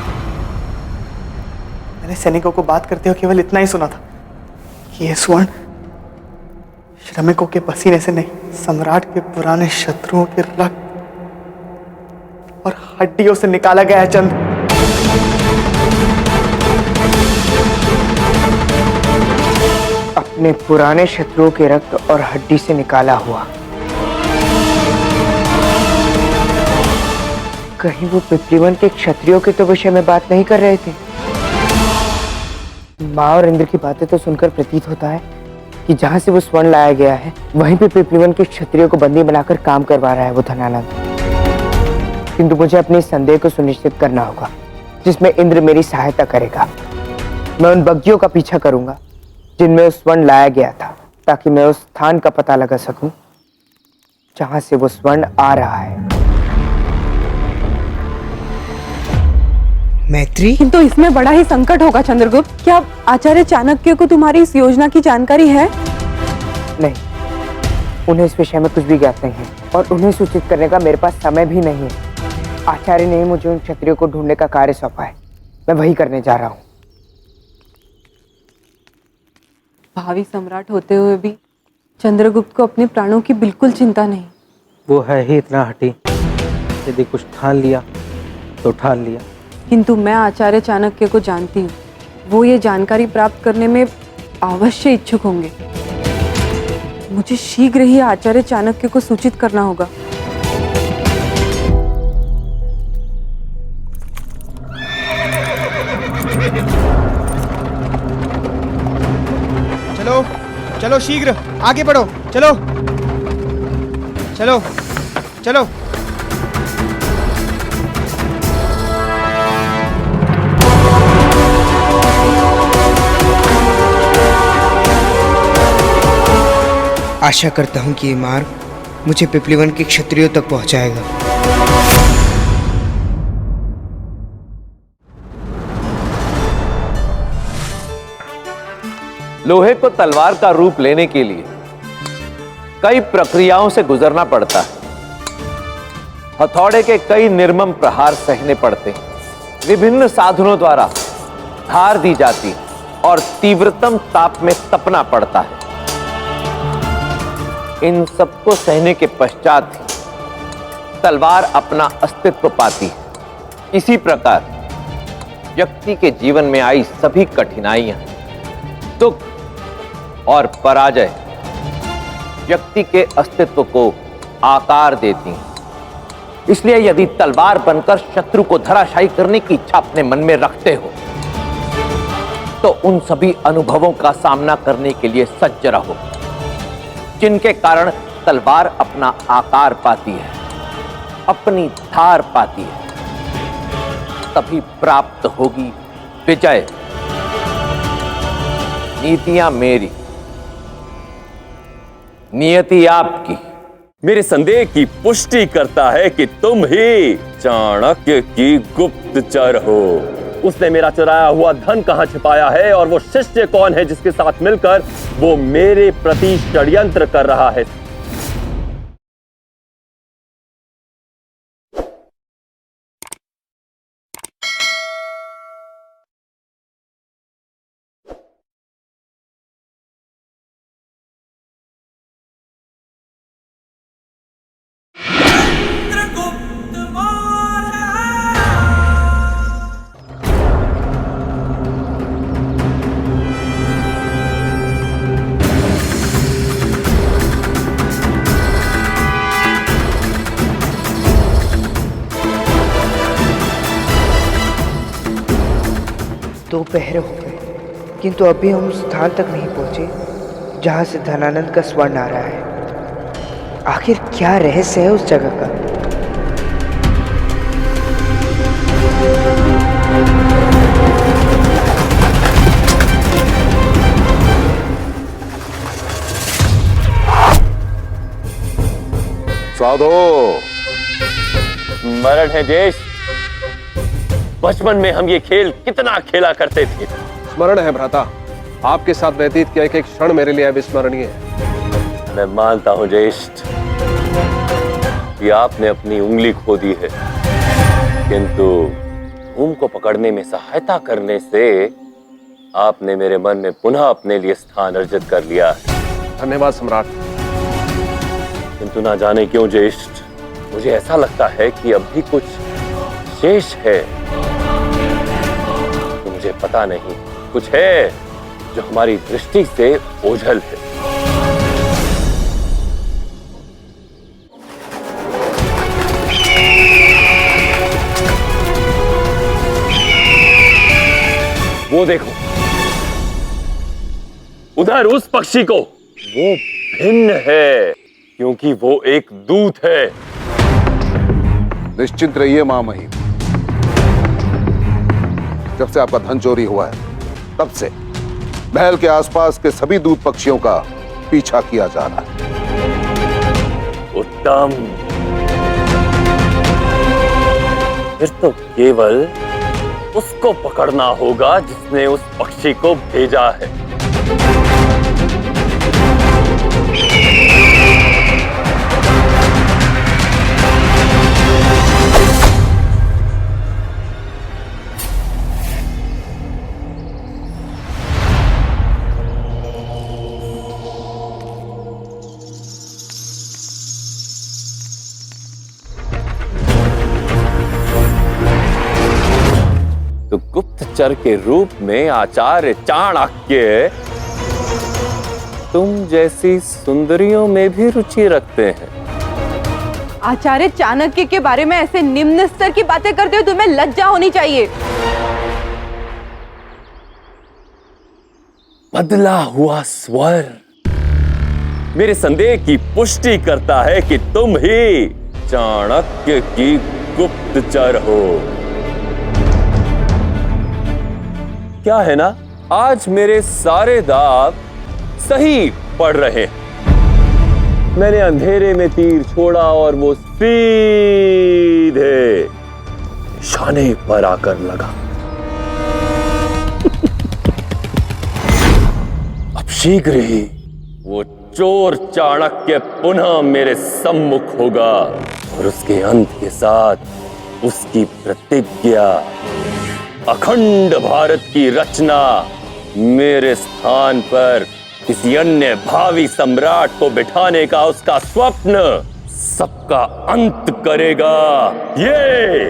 मैंने सैनिकों को बात करते हुए केवल इतना ही सुना था कि यह स्वर्ण श्रमिकों के पसीने से नहीं, सम्राट के पुराने शत्रुओं के रक्त और हड्डियों से निकाला गया है चंद्र। अपने पुराने शत्रुओं के रक्त और हड्डी से निकाला हुआ। कहीं वो पिपलीवन के क्षत्रियों के तो विषय में बात नहीं कर रहे थे? माँ और इंद्र की बातें तो सुनकर प्रतीत होता है कि जहां से वो स्वर्ण लाया गया है वहीं पे पिपलीवन के क्षत्रियों को बंदी बनाकर काम करवा रहा है वो धनानंद। किंतु मुझे अपने इस संदेह को सुनिश्चित करना होगा जिसमें इंद्र मेरी सहायता करेगा। मैं उन बग्गियों का पीछा करूंगा जिनमें उस स्वर्ण लाया गया था, ताकि मैं उस स्थान का पता लगा सकूं जहां से वो स्वर्ण आ रहा है। मैत्री, किंतु इसमें बड़ा ही संकट होगा चंद्रगुप्त। क्या आचार्य चाणक्य को तुम्हारी इस योजना की जानकारी है? नहीं, उन्हें इस विषय में कुछ भी ज्ञात नहीं है और उन्हें सूचित करने का मेरे पास समय भी नहीं है। आचार्य ने मुझे उन क्षत्रियों को ढूंढने का कार्य सौंपा है, मैं वही करने जा रहा हूँ। भावी सम्राट होते हुए भी चंद्रगुप्त को अपने प्राणों की बिल्कुल चिंता नहीं। वो है ही इतना हठी, यदि कुछ ठान लिया तो ठान लिया। किंतु मैं आचार्य चाणक्य को जानती हूँ, वो ये जानकारी प्राप्त करने में अवश्य इच्छुक होंगे। मुझे शीघ्र ही आचार्य चाणक्य को सूचित करना होगा। चलो चलो, शीघ्र आगे बढ़ो, चलो चलो चलो। आशा करता हूं कि ये मार्ग मुझे पिपलीवन के क्षत्रियों तक पहुंचाएगा। लोहे को तलवार का रूप लेने के लिए कई प्रक्रियाओं से गुजरना पड़ता है। हथौड़े के कई निर्मम प्रहार सहने पड़ते हैं, विभिन्न साधनों द्वारा धार दी जाती और तीव्रतम ताप में तपना पड़ता है। इन सबको सहने के पश्चात ही तलवार अपना अस्तित्व पाती है। इसी प्रकार व्यक्ति के जीवन में आई सभी कठिनाइयां, दुख और पराजय व्यक्ति के अस्तित्व को आकार देती हैं। इसलिए यदि तलवार बनकर शत्रु को धराशायी करने की इच्छा अपने मन में रखते हो तो उन सभी अनुभवों का सामना करने के लिए सज्ज रहो जिनके कारण तलवार अपना आकार पाती है, अपनी धार पाती है। तभी प्राप्त होगी विजय। नीतियां मेरी, नियति आपकी। मेरे संदेह की पुष्टि करता है कि तुम ही चाणक्य की गुप्तचर हो। उसने मेरा चुराया हुआ धन कहां छिपाया है और वो शिष्य कौन है जिसके साथ मिलकर वो मेरे प्रति षड्यंत्र कर रहा है। दोपहर हो गए किंतु अभी हम उस स्थान तक नहीं पहुंचे जहां से धनानंद का स्वर्ण आ रहा है। आखिर क्या रहस्य है उस जगह का? साधो, स्मरण है ज्येष्ठ, बचपन में हम ये खेल कितना खेला करते थे। स्मरण है भ्राता, आपके साथ व्यतीत किया एक क्षण मेरे लिए अविस्मरणीय है। मैं मानता हूं ज्येष्ठ कि आपने अपनी उंगली खो दी है, किंतु धूम को पकड़ने में सहायता करने से आपने मेरे मन में पुनः अपने लिए स्थान अर्जित कर लिया। धन्यवाद सम्राट। किंतु ना जाने क्यों ज्येष्ठ, मुझे ऐसा लगता है कि अब भी कुछ शेष है। मुझे पता नहीं, कुछ है जो हमारी दृष्टि से ओझल है। वो देखो, उधर उस पक्षी को, वो भिन्न है क्योंकि वो एक दूत है। निश्चिंत रहिए महामहिम, जब से आपका धन चोरी हुआ है तब से महल के आसपास के सभी दूत पक्षियों का पीछा किया जा रहा है। उत्तम, फिर तो केवल उसको पकड़ना होगा जिसने उस पक्षी को भेजा है। तो गुप्तचर के रूप में आचार्य चाणक्य तुम जैसी सुंदरियों में भी रुचि रखते हैं। आचार्य चाणक्य के बारे में ऐसे निम्न स्तर की बातें करते हो, तुम्हें लज्जा होनी चाहिए। बदला हुआ स्वर मेरे संदेह की पुष्टि करता है कि तुम ही चाणक्य की गुप्तचर हो। क्या है ना, आज मेरे सारे दाव सही पड़ रहे हैं। मैंने अंधेरे में तीर छोड़ा और वो सीधे निशाने पर आकर लगा। अब शीघ्र ही वो चोर चाणक्य पुनः मेरे सम्मुख होगा और उसके अंत के साथ उसकी प्रतिज्ञा, अखंड भारत की रचना, मेरे स्थान पर किसी अन्य भावी सम्राट को बिठाने का उसका स्वप्न सबका अंत करेगा। ये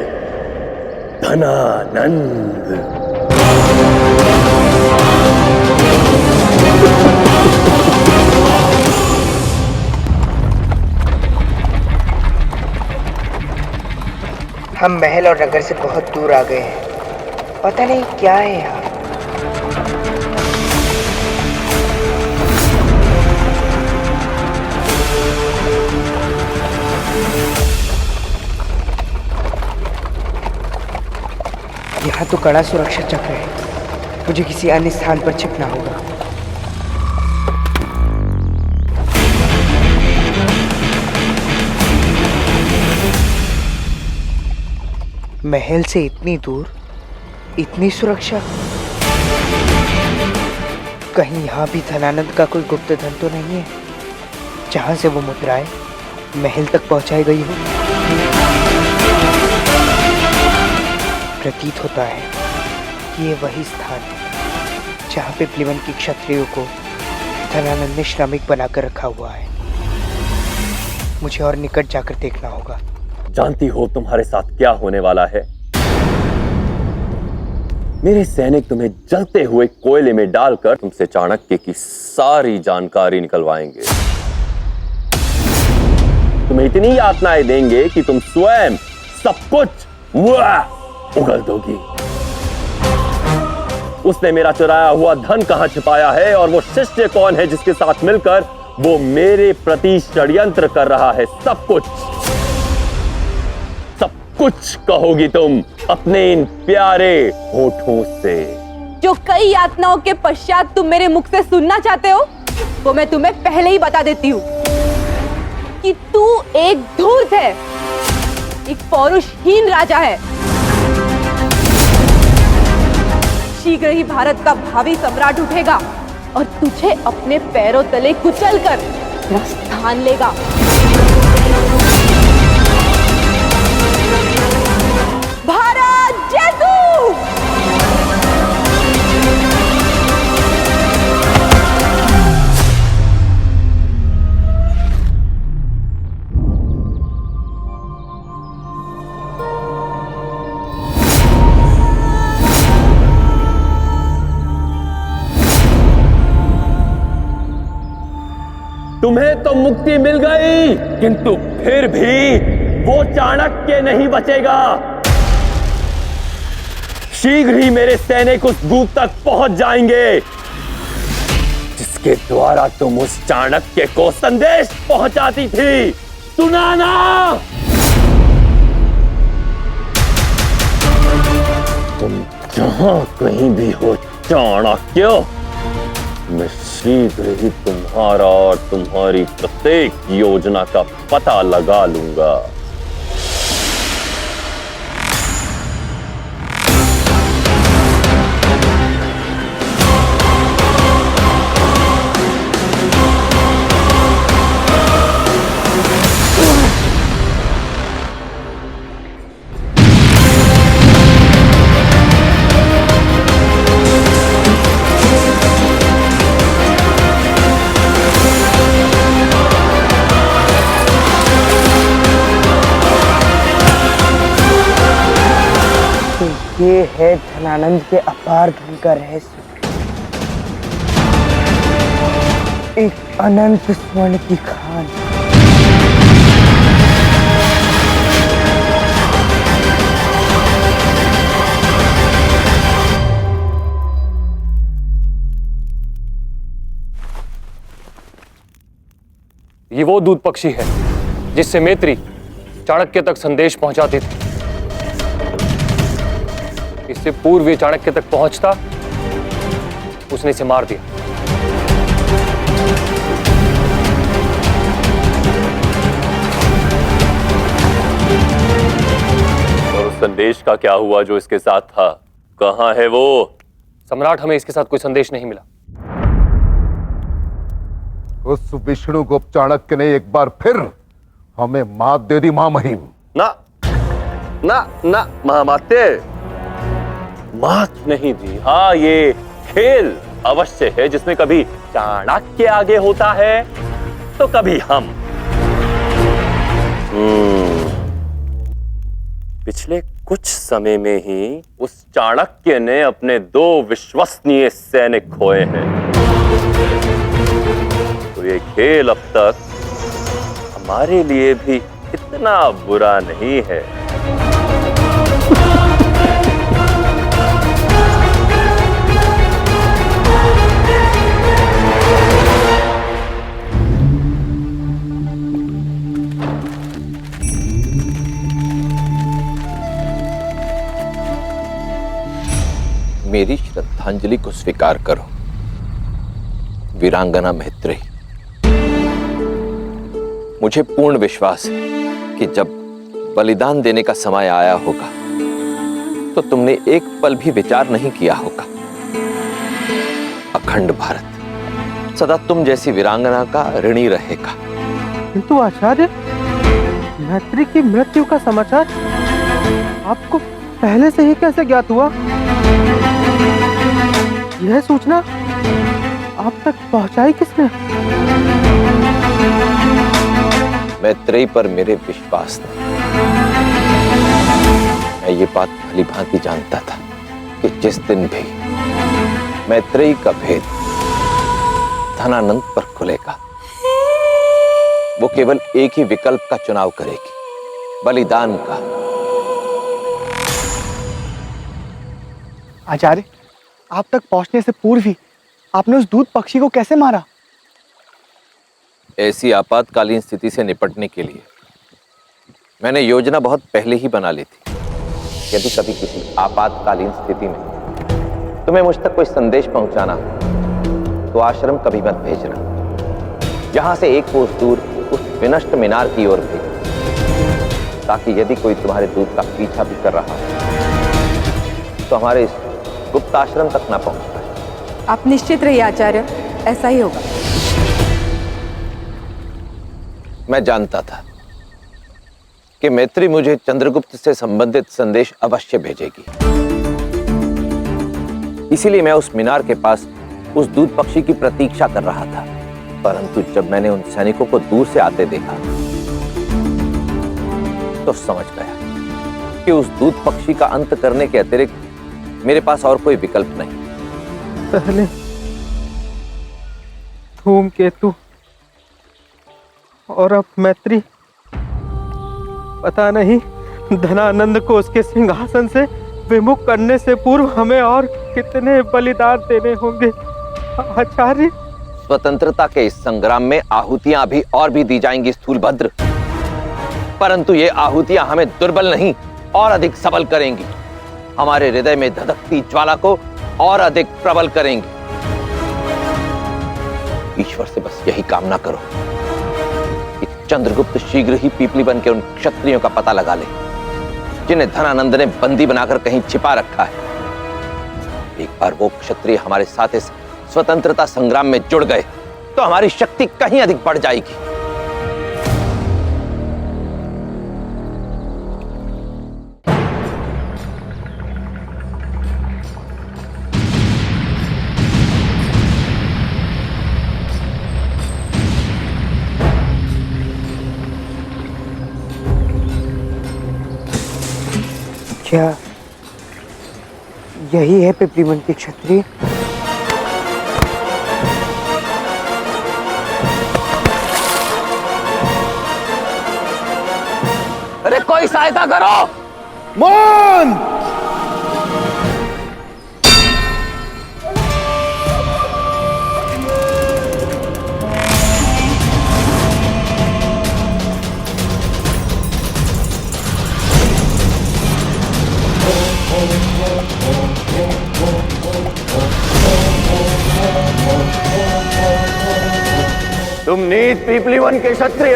धनानंद। हम महल और नगर से बहुत दूर आ गए हैं। पता नहीं क्या है यहाँ। यहाँ तो कड़ा सुरक्षा चक्र है। मुझे किसी अन्य स्थान पर छिपना होगा। महल से इतनी दूर, इतनी सुरक्षा। कहीं यहाँ भी धनानंद का कोई गुप्त धन तो नहीं है जहां से वो मुद्राएं महल तक पहुंचाई गई हो। प्रतीत होता है कि ये वही स्थान है जहाँ पे प्लिवन की क्षत्रियों को धनानंद ने श्रमिक बनाकर रखा हुआ है। मुझे और निकट जाकर देखना होगा। जानती हो तुम्हारे साथ क्या होने वाला है? मेरे सैनिक तुम्हें जलते हुए कोयले में डालकर तुमसे चाणक्य की सारी जानकारी निकलवाएंगे। तुम्हें इतनी यातनाएं देंगे कि तुम स्वयं सब कुछ उगल दोगी। उसने मेरा चुराया हुआ धन कहां छिपाया है और वो शिष्य कौन है जिसके साथ मिलकर वो मेरे प्रति षड्यंत्र कर रहा है। सब कुछ कहोगी तुम अपने इन प्यारे होठों से। जो कई यातनाओं के पश्चात तुम मेरे मुख से सुनना चाहते हो वो मैं तुम्हें पहले ही बता देती हूँ कि तू एक धूर्त है, एक पौरुषहीन राजा है। शीघ्र ही भारत का भावी सम्राट उठेगा और तुझे अपने पैरों तले कुचलकर तेरा स्थान लेगा। भारत जेतु! तुम्हें तो मुक्ति मिल गई, किंतु फिर भी वो चाणक्य नहीं बचेगा। शीघ्र ही मेरे सैनिक उस दूत तक पहुंच जाएंगे जिस जिसके द्वारा तुम उस चाणक्य को संदेश पहुंचाती थी, सुना ना? तुम जहां कहीं भी हो चाणक्य, मैं शीघ्र ही तुम्हारा और तुम्हारी प्रत्येक योजना का पता लगा लूंगा। ये है धनानंद के अपार धन का रहस्य, एक अनंत स्वर्ण की खान। ये वो दूत पक्षी है जिससे मैत्री चाणक्य तक संदेश पहुंचाती थी। इससे पूर्व ये चाणक्य तक पहुंचता, उसने इसे मार दिया। और उस संदेश का क्या हुआ जो इसके साथ था? कहां है वो? सम्राट, हमें इसके साथ कोई संदेश नहीं मिला। उस विष्णुगुप्त चाणक्य ने एक बार फिर हमें मात दे दी महामहिम। ना ना ना महामात्य, मात नहीं दी। हाँ, ये खेल अवश्य है जिसमें कभी चाणक्य आगे होता है तो कभी हम। पिछले कुछ समय में ही उस चाणक्य ने अपने 2 विश्वसनीय सैनिक खोए हैं। तो ये खेल अब तक हमारे लिए भी इतना बुरा नहीं है। मेरी श्रद्धांजलि को स्वीकार करो वीरांगना मैत्रेयी। मुझे पूर्ण विश्वास है कि जब बलिदान देने का समय आया होगा तो तुमने एक पल भी विचार नहीं किया होगा। अखंड भारत सदा तुम जैसी वीरांगना का ऋणी रहेगा। किंतु आचार्य, मैत्री की मृत्यु का समाचार आपको पहले से ही कैसे ज्ञात हुआ? यह सूचना आप तक पहुंचाई किसने? मैत्रेयी पर मेरे विश्वास नहीं। मैं ये बात भली भांति जानता था कि जिस दिन भी मैत्रेयी का भेद धनानंद पर खुलेगा, वो केवल एक ही विकल्प का चुनाव करेगी, बलिदान का। आचार्य, आप तक पहुंचने से पूर्व ही आपने उस दूत पक्षी को कैसे मारा? ऐसी आपातकालीन स्थिति से निपटने के लिए मैंने योजना बहुत पहले ही बना ली थी। यदि कभी किसी आपातकालीन स्थिति में तुम्हें मुझ तक कोई संदेश पहुंचाना हो तो आश्रम कभी मत भेजना। यहां से एक कोस दूर उस विनष्ट मीनार की ओर भेजना, ताकि यदि कोई तुम्हारे दूत का पीछा भी कर रहा हो तो हमारे इस गुप्त आश्रम तक ना पहुंच पाए। आप निश्चित रहिए आचार्य, ऐसा ही होगा। मैं जानता था कि मैत्री मुझे चंद्रगुप्त से संबंधित संदेश अवश्य भेजेगी। इसीलिए मैं उस मीनार के पास उस दूत पक्षी की प्रतीक्षा कर रहा था। परंतु जब मैंने उन सैनिकों को दूर से आते देखा तो समझ गया कि उस दूत पक्षी का अंत करने के अतिरिक्त मेरे पास और कोई विकल्प नहीं। पहले धूमकेतु और अब मैत्री। पता नहीं धनानंद को उसके सिंहासन से विमुख करने से पूर्व हमें और कितने बलिदान देने होंगे। आचार्य, स्वतंत्रता के इस संग्राम में आहुतियां अभी और भी दी जाएंगी स्थूलभद्र, परंतु ये आहुतियां हमें दुर्बल नहीं और अधिक सबल करेंगी, हमारे हृदय में धधकती ज्वाला को और अधिक प्रबल करेंगी। ईश्वर से बस यही कामना करो कि चंद्रगुप्त शीघ्र ही पीपली बन के उन क्षत्रियों का पता लगा ले जिन्हें धनानंद ने बंदी बनाकर कहीं छिपा रखा है। एक बार वो क्षत्रिय हमारे साथ इस स्वतंत्रता संग्राम में जुड़ गए तो हमारी शक्ति कहीं अधिक बढ़ जाएगी। क्या यही है पिपलीवन के क्षत्रिय? अरे कोई सहायता करो। मौन! तुम नीच पीपलीवन के क्षत्रिय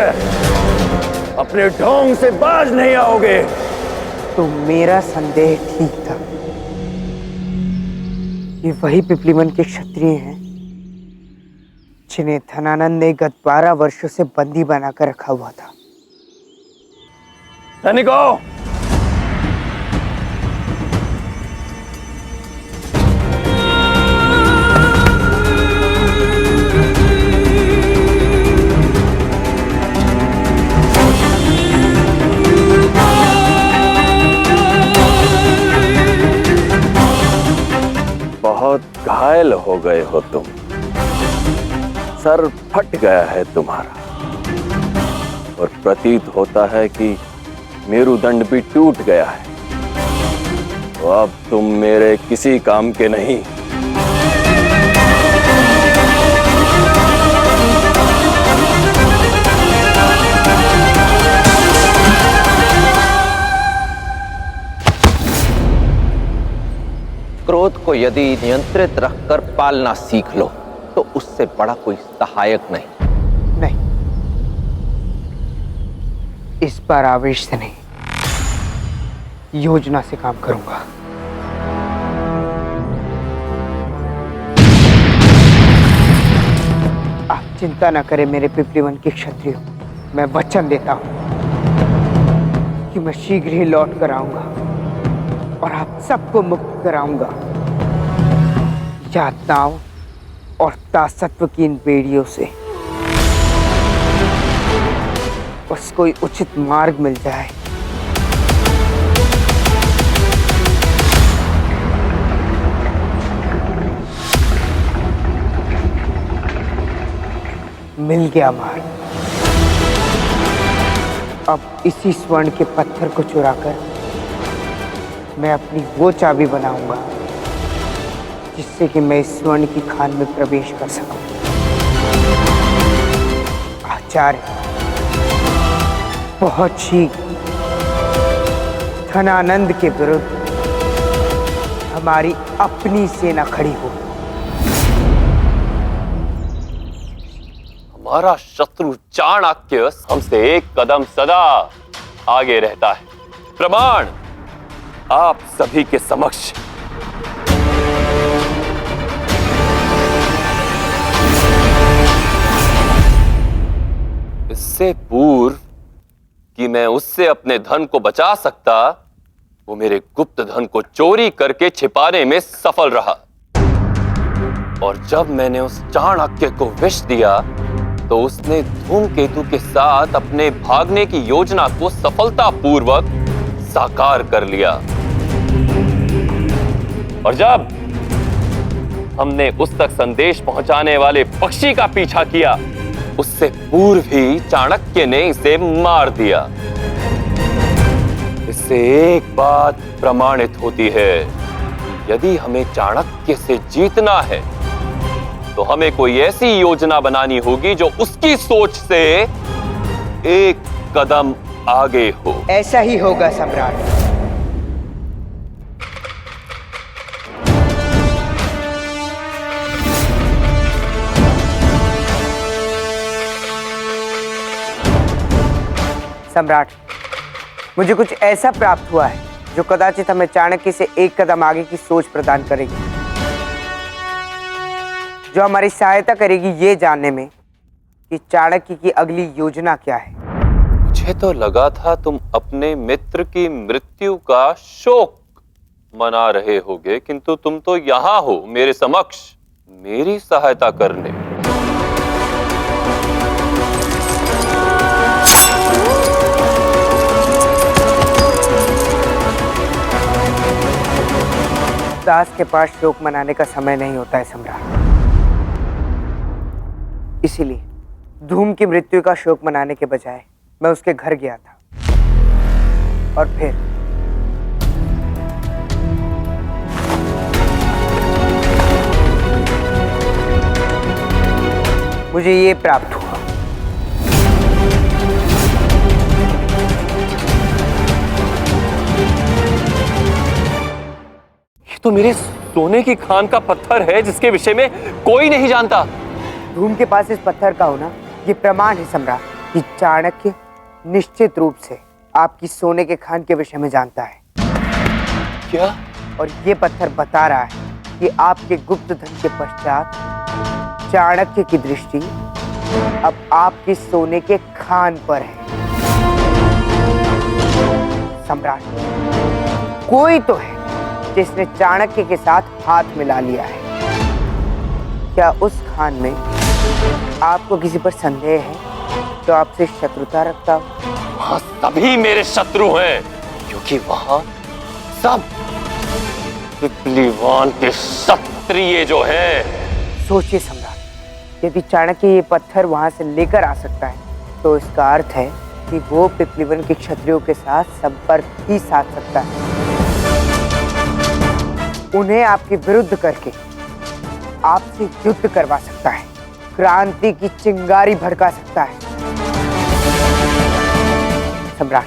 अपने ढोंग से बाज नहीं आओगे। तो मेरा संदेह ठीक था। ये वही पिपलीवन के क्षत्रिय हैं जिन्हें धनानंद ने गत 12 वर्षों से बंदी बनाकर रखा हुआ था। सैनिकों, बहुत घायल हो गए हो तुम, सर फट गया है तुम्हारा और प्रतीत होता है कि मेरुदंड भी टूट गया है। तो अब तुम मेरे किसी काम के नहीं। क्रोध को यदि नियंत्रित रखकर पालना सीख लो तो उससे बड़ा कोई सहायक नहीं। नहीं, इस बार आवेश से नहीं, योजना से काम करूंगा। आप चिंता ना करें मेरे पिपलीवन के क्षत्रियों, मैं वचन देता हूं कि मैं शीघ्र ही लौट कर आऊंगा और आप सबको मुक्त कराऊंगा। यातनाओं और दासत्व की इन बेड़ियों से बस कोई उचित मार्ग मिल जाए। मिल गया मार्ग। अब इसी स्वर्ण के पत्थर को चुराकर मैं अपनी वो चाबी बनाऊंगा जिससे कि मैं इस स्वर्ण की खान में प्रवेश कर सकूं। आचार्य, बहुत शीघ्र धनानंद के विरुद्ध हमारी अपनी सेना खड़ी हो। हमारा शत्रु चाणक्य हमसे एक कदम सदा आगे रहता है। प्रमाण आप सभी के समक्ष। इससे पूर्व कि मैं उससे अपने धन को बचा सकता, वो मेरे गुप्त धन को चोरी करके छिपाने में सफल रहा। और जब मैंने उस चाणक्य को विष दिया तो उसने धूमकेतु के साथ अपने भागने की योजना को सफलतापूर्वक साकार कर लिया। और जब हमने उस तक संदेश पहुंचाने वाले पक्षी का पीछा किया, उससे पूर्व ही चाणक्य ने इसे मार दिया। इससे एक बात प्रमाणित होती है, यदि हमें चाणक्य से जीतना है तो हमें कोई ऐसी योजना बनानी होगी जो उसकी सोच से एक कदम आगे हो। ऐसा ही होगा सम्राट। सम्राट, मुझे कुछ ऐसा प्राप्त हुआ है जो कदाचित हमें चाणक्य से एक कदम आगे की सोच प्रदान करेगी, जो हमारी सहायता करेगी ये जानने में कि चाणक्य की अगली योजना क्या है। मुझे तो लगा था तुम अपने मित्र की मृत्यु का शोक मना रहे होगे, किंतु तुम तो यहां हो मेरे समक्ष मेरी सहायता करने। दास के पास शोक मनाने का समय नहीं होता है सम्राट। इसीलिए धूम की मृत्यु का शोक मनाने के बजाय मैं उसके घर गया था और फिर मुझे ये प्राप्त हुआ। तो मेरे सोने की खान का पत्थर है जिसके विषय में कोई नहीं जानता। धूम के पास इस पत्थर का होना ये प्रमाण है सम्राट कि चाणक्य निश्चित रूप से आपकी सोने के खान के विषय में जानता है। क्या? और ये पत्थर बता रहा है कि आपके गुप्त धन के पश्चात चाणक्य की दृष्टि अब आपके सोने के खान पर है। सम्राट, कोई तो है जिसने चाणक्य के साथ हाथ मिला लिया है। क्या उस खान में आपको किसी पर संदेह है जो आपसे शत्रुता रखता हो? वहां सभी मेरे शत्रु हैं, क्योंकि वहां सब पिपलीवान के क्षत्रिय जो हैं। सोचिए सम्राट, यदि चाणक्य ये पत्थर वहां से लेकर आ सकता है तो इसका अर्थ है कि वो पिपलीवन के क्षत्रियों के साथ संपर्क ही साध सकता है, उन्हें आपके विरुद्ध करके आपसे युद्ध करवा सकता है, क्रांति की चिंगारी भड़का सकता है। सम्राट,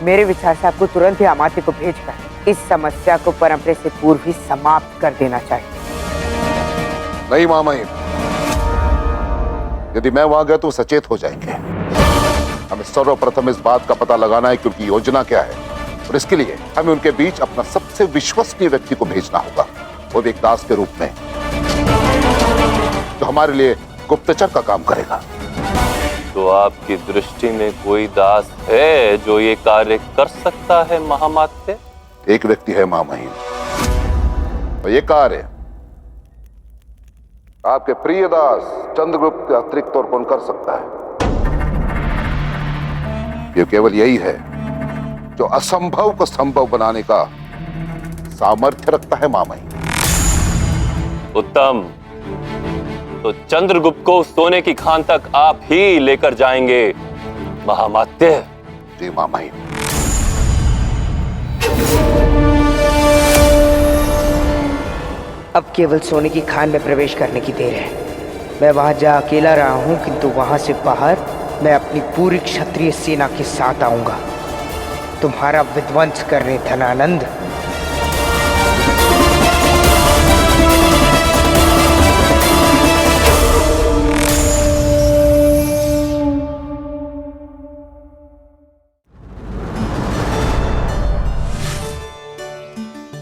मेरे विचार से आपको तुरंत ही अमात्य को भेजकर इस समस्या को परंपरा से पूर्व ही समाप्त कर देना चाहिए। नहीं महामहिम, यदि मैं वहां गया तो सचेत हो जाएंगे। हमें सर्वप्रथम इस बात का पता लगाना है कि उनकी योजना क्या है, और इसके लिए हमें उनके बीच अपना सबसे विश्वसनीय व्यक्ति को भेजना होगा, वो भी एक दास के रूप में, जो हमारे लिए गुप्तचर का काम करेगा। तो आपकी दृष्टि में कोई दास है जो ये कार्य कर सकता है महामात्य? एक व्यक्ति है महामहिम, और ये कार्य आपके प्रिय दास चंद्रगुप्त के अतिरिक्त और कौन कर सकता है? ये केवल यही है जो असंभव को संभव बनाने का सामर्थ्य रखता है महामहिम। उत्तम, तो चंद्रगुप्त को सोने की खान तक आप ही लेकर जाएंगे महामात्य। जी महामहिम। अब केवल सोने की खान में प्रवेश करने की देर है। मैं वहां जा अकेला रहा हूं, किंतु वहां से बाहर मैं अपनी पूरी क्षत्रिय सेना के साथ आऊंगा, तुम्हारा विध्वंस करने धनानंद।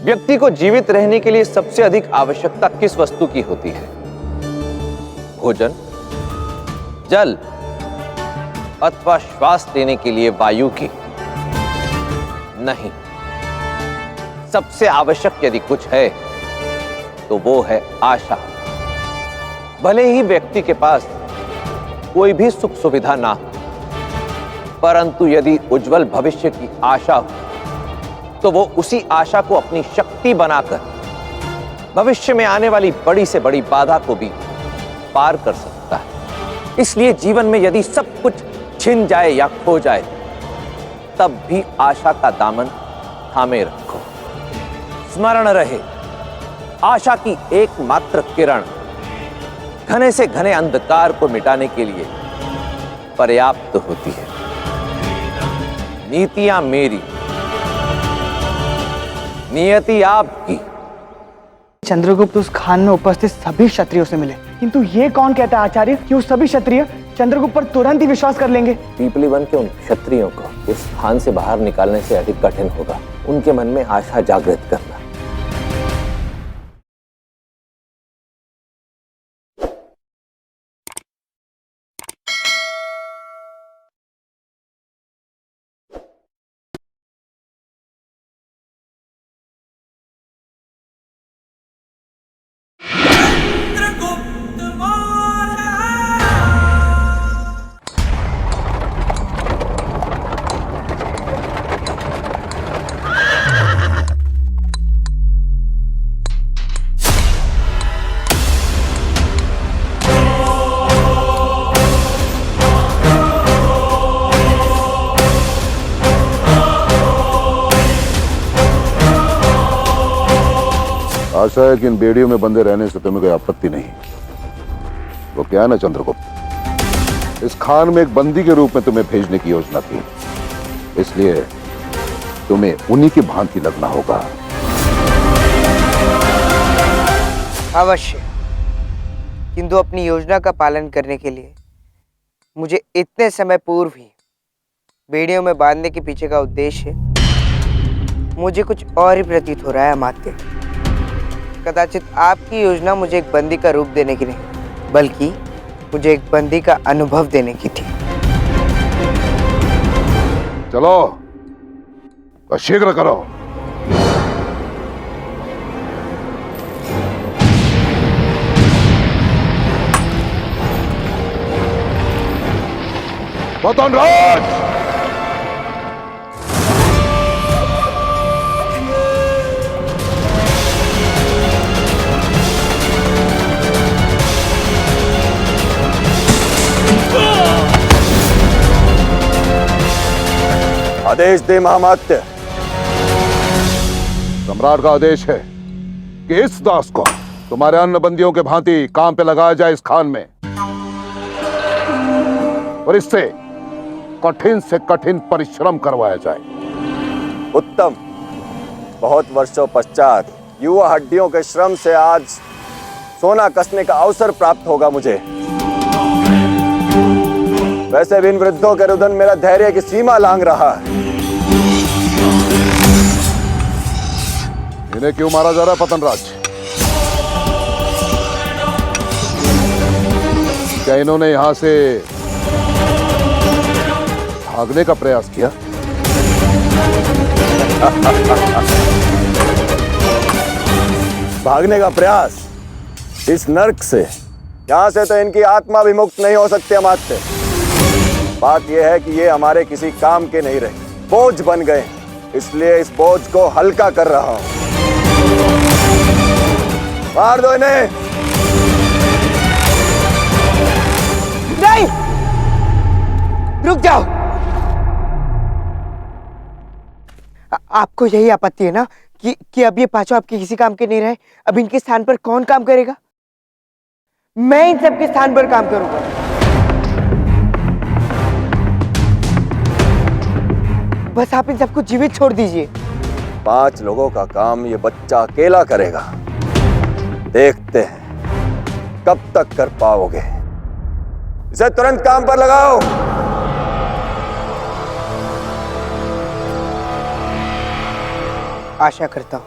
व्यक्ति को जीवित रहने के लिए सबसे अधिक आवश्यकता किस वस्तु की होती है? भोजन, जल अथवा श्वास लेने के लिए वायु की? नहीं, सबसे आवश्यक यदि कुछ है तो वो है आशा। भले ही व्यक्ति के पास कोई भी सुख सुविधा ना हो, परंतु यदि उज्जवल भविष्य की आशा हो तो वो उसी आशा को अपनी शक्ति बनाकर भविष्य में आने वाली बड़ी से बड़ी बाधा को भी पार कर सकता है। इसलिए जीवन में यदि सब कुछ छिन जाए या खो जाए, तब भी आशा का दामन थामे रखो। स्मरण रहे, आशा की एकमात्र किरण घने से घने अंधकार को मिटाने के लिए पर्याप्त होती है। नीतियां मेरी, नियति आपकी। चंद्रगुप्त उस खान में उपस्थित सभी क्षत्रियों से मिले, किंतु ये कौन कहता है आचार्य कि वो सभी क्षत्रिय चंद्रगुप्त पर तुरंत ही विश्वास कर लेंगे? पीपली वन के उन क्षत्रियों को इस स्थान से बाहर निकालने से अधिक कठिन होगा उनके मन में आशा जागृत करना। आशा है कि इन बेड़ियों में बंदे रहने से तुम्हें कोई आपत्ति नहीं। वो क्या है ना चंद्रगुप्त, इस खान में एक बंदी के रूप में तुम्हें भेजने की योजना थी, इसलिए तुम्हें उन्हीं की भांति लगना होगा। अवश्य, किंतु अपनी योजना का पालन करने के लिए मुझे इतने समय पूर्व ही बेड़ियों में बांधने के पीछे का उद्देश्य मुझे कुछ और ही प्रतीत हो रहा है अमात्य। कदाचित आपकी योजना मुझे एक बंदी का रूप देने की नहीं, बल्कि मुझे एक बंदी का अनुभव देने की थी। चलो तो शीघ्र करो। पतनराज, आदेश दे महामात्य। सम्राट का आदेश है कि इस दास को तुम्हारे अन्य बंदियों के भांति काम पे लगाया जाए इस खान में, और इससे कठिन से कठिन परिश्रम करवाया जाए। उत्तम। बहुत वर्षों पश्चात युवा हड्डियों के श्रम से आज सोना कसने का अवसर प्राप्त होगा मुझे। वैसे भी इन वृद्धों के रुदन मेरा धैर्य की सीमा लांघ रहा है। इन्हें क्यों मारा जा रहा है पतनराज? क्या इन्होंने यहां से भागने का प्रयास किया? भागने का प्रयास? इस नर्क से? यहां से तो इनकी आत्मा भी मुक्त नहीं हो सकती अमात्य। बात यह है कि ये हमारे किसी काम के नहीं रहे, बोझ बन गए, इसलिए इस बोझ को हल्का कर रहा हूं। मार दो इन्हें। नहीं, रुक जाओ। आपको यही आपत्ति है ना कि अब ये पांचों आपके किसी काम के नहीं रहे? अब इनके स्थान पर कौन काम करेगा? मैं इन सबके स्थान पर काम करूंगा। बस आप इन सबको जीवित छोड़ दीजिए। 5 लोगों का काम ये बच्चा अकेला करेगा। देखते हैं कब तक कर पाओगे। इसे तुरंत काम पर लगाओ। आशा करता हूं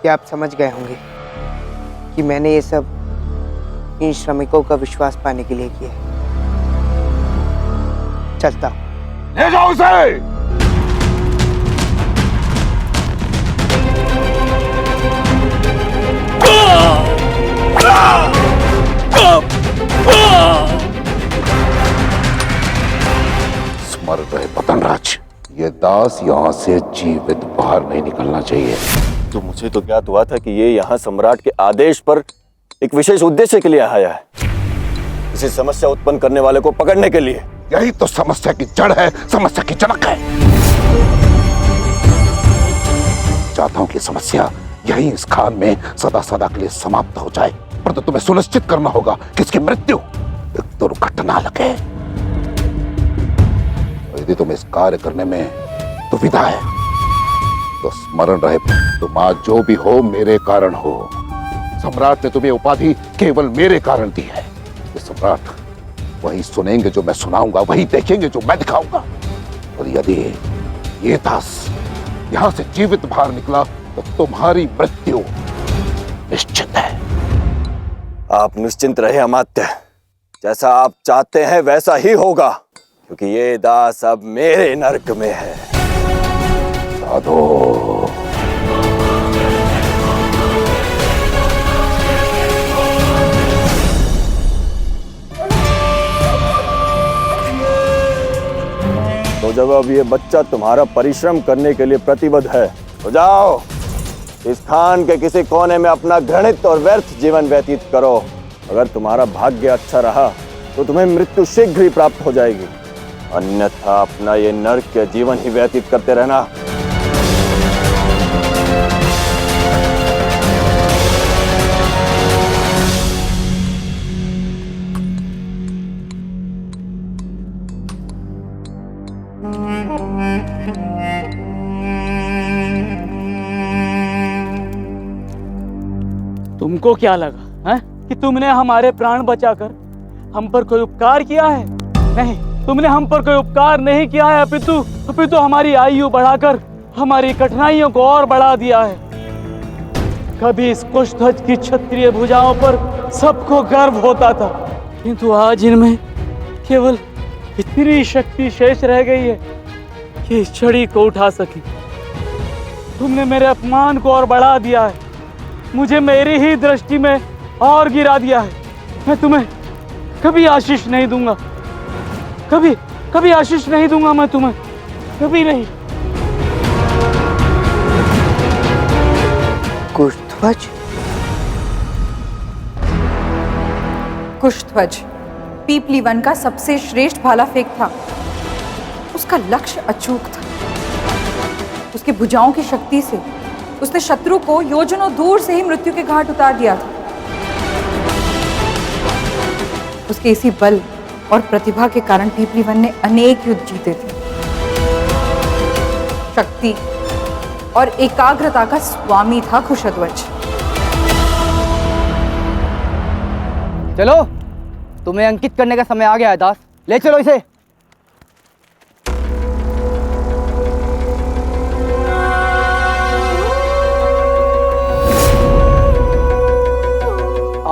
कि आप समझ गए होंगे कि मैंने ये सब इन श्रमिकों का विश्वास पाने के लिए किया है। चलता हूं। ले जाओ उसे। स्मर रहे पतनराज, ये दास यहाँ से जीवित बाहर नहीं निकलना चाहिए। तो मुझे तो ज्ञात हुआ था कि ये यहाँ सम्राट के आदेश पर एक विशेष उद्देश्य के लिए आया है, किसी समस्या उत्पन्न करने वाले को पकड़ने के लिए। यही तो समस्या की जड़ है, समस्या की जनक है। चाहता हूं कि समस्या यही इस खान में सदा सदा के लिए समाप्त हो जाए। परंतु तुम्हें सुनिश्चित करना होगा कि इसकी मृत्यु एक दुर्घटना लगे। यदि तुम्हें इस कार्य करने में दुविधा है तो स्मरण रहे, तुम आज जो भी हो मेरे कारण हो। सम्राट ने तुम्हें उपाधि केवल मेरे कारण दी है। ये सम्राट वही सुनेंगे जो मैं सुनाऊंगा, वही देखेंगे जो मैं दिखाऊंगा। और यदि ये दास यहां से जीवित बाहर निकला तो तुम्हारी मृत्यु निश्चित है। आप निश्चिंत रहे अमात्य, जैसा आप चाहते हैं वैसा ही होगा, क्योंकि ये दास अब मेरे नरक में है। साधो तो जब अब ये बच्चा तुम्हारा परिश्रम करने के लिए प्रतिबद्ध है तो जाओ इस खान के किसी कोने में अपना घृणित और व्यर्थ जीवन व्यतीत करो। अगर तुम्हारा भाग्य अच्छा रहा तो तुम्हें मृत्यु शीघ्र ही प्राप्त हो जाएगी, अन्यथा अपना ये नरक के जीवन ही व्यतीत करते रहना। तुमको क्या लगा है कि तुमने हमारे प्राण बचाकर हम पर कोई उपकार किया है? नहीं, तुमने हम पर कोई उपकार नहीं किया है, अपितु हमारी आयु बढ़ाकर हमारी कठिनाइयों को और बढ़ा दिया है। कभी इस कुशध्वज की क्षत्रिय भुजाओं पर सबको गर्व होता था, किंतु आज इनमें केवल इतनी शक्ति शेष रह गई है कि इस छड़ी को उठा सके। तुमने मेरे अपमान को और बढ़ा दिया है, मुझे मेरी ही दृष्टि में और गिरा दिया है। मैं तुम्हें कभी आशीष नहीं दूंगा, कभी आशीष नहीं दूंगा मैं तुम्हें, कभी नहीं। कुशध्वज? कुशध्वज पीपली वन का सबसे श्रेष्ठ भाला फेंक था। उसका लक्ष्य अचूक था। उसकी भुजाओं की शक्ति से उसने शत्रु को योजनों दूर से ही मृत्यु के घाट उतार दिया था। उसके इसी बल और प्रतिभा के कारण पीपली वन ने अनेक युद्ध जीते थे। शक्ति और एकाग्रता का स्वामी था कुशध्वज। चलो, तुम्हें अंकित करने का समय आ गया है दास, ले चलो इसे।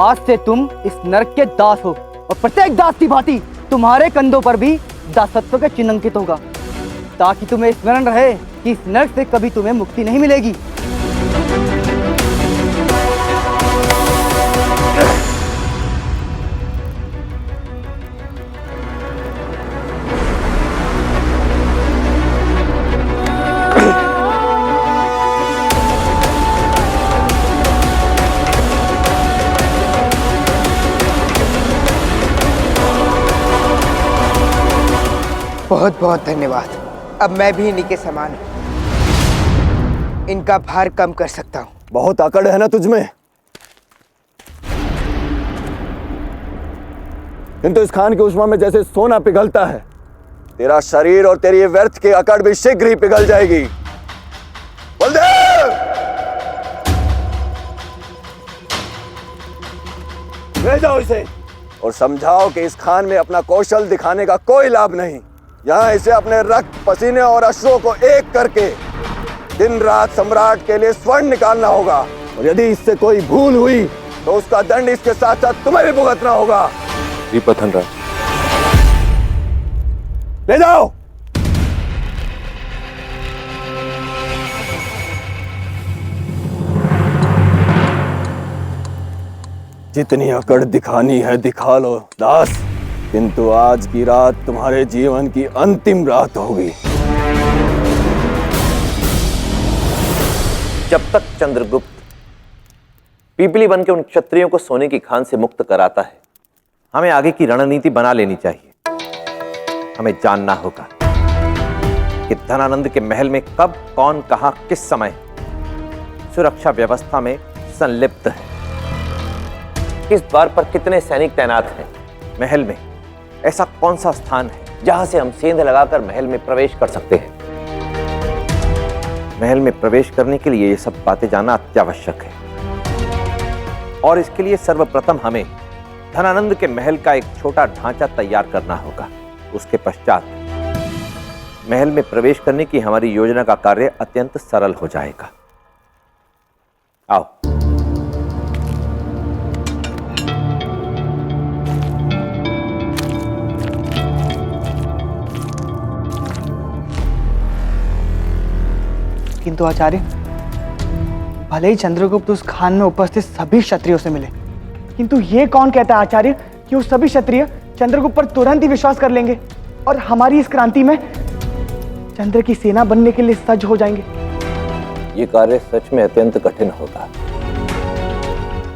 आज से तुम इस नरक के दास हो और प्रत्येक दास की भांति तुम्हारे कंधों पर भी दासत्व का चिन्ह अंकित होगा, ताकि तुम्हें स्मरण रहे कि इस नरक से कभी तुम्हें मुक्ति नहीं मिलेगी। बहुत बहुत धन्यवाद। अब मैं भी इन्हीं के समान हूं, इनका भार कम कर सकता हूं। बहुत अकड़ है ना तुझमें, किंतु इस खान की उष्मा में जैसे सोना पिघलता है, तेरा शरीर और तेरी ये व्यर्थ की अकड़ भी शीघ्र ही पिघल जाएगी। बलदेव, ले जाओ इसे और समझाओ कि इस खान में अपना कौशल दिखाने का कोई लाभ नहीं। यहाँ इसे अपने रक्त, पसीने और अश्रुओं को एक करके दिन रात सम्राट के लिए स्वर्ण निकालना होगा, और यदि इससे कोई भूल हुई तो उसका दंड इसके साथ साथ तुम्हें भी भुगतना होगा। पथनराज, ले जाओ। जितनी अकड़ दिखानी है दिखा लो दास, किंतु आज की रात तुम्हारे जीवन की अंतिम रात होगी। जब तक चंद्रगुप्त पीपली वन के उन क्षत्रियों को सोने की खान से मुक्त कराता है, हमें आगे की रणनीति बना लेनी चाहिए। हमें जानना होगा कि धनानंद के महल में कब, कौन, कहां, किस समय सुरक्षा व्यवस्था में संलिप्त है। किस द्वार पर कितने सैनिक तैनात हैं? महल में ऐसा कौन सा स्थान है जहां से हम सेंध लगाकर महल में प्रवेश कर सकते हैं? महल में प्रवेश करने के लिए ये सब बातें जानना अत्यावश्यक है, और इसके लिए सर्वप्रथम हमें धनानंद के महल का एक छोटा ढांचा तैयार करना होगा। उसके पश्चात महल में प्रवेश करने की हमारी योजना का कार्य अत्यंत सरल हो जाएगा। आओ। किंतु आचार्य, भले ही चंद्रगुप्त उस खान में उपस्थित सभी क्षत्रियों से मिले, किंतु ये कौन कहता है आचार्य कि वो सभी क्षत्रिय चंद्रगुप्त पर तुरंत ही विश्वास कर लेंगे और हमारी इस क्रांति में चंद्र की सेना बनने के लिए सज्ज हो जाएंगे? ये कार्य सच में अत्यंत कठिन होगा।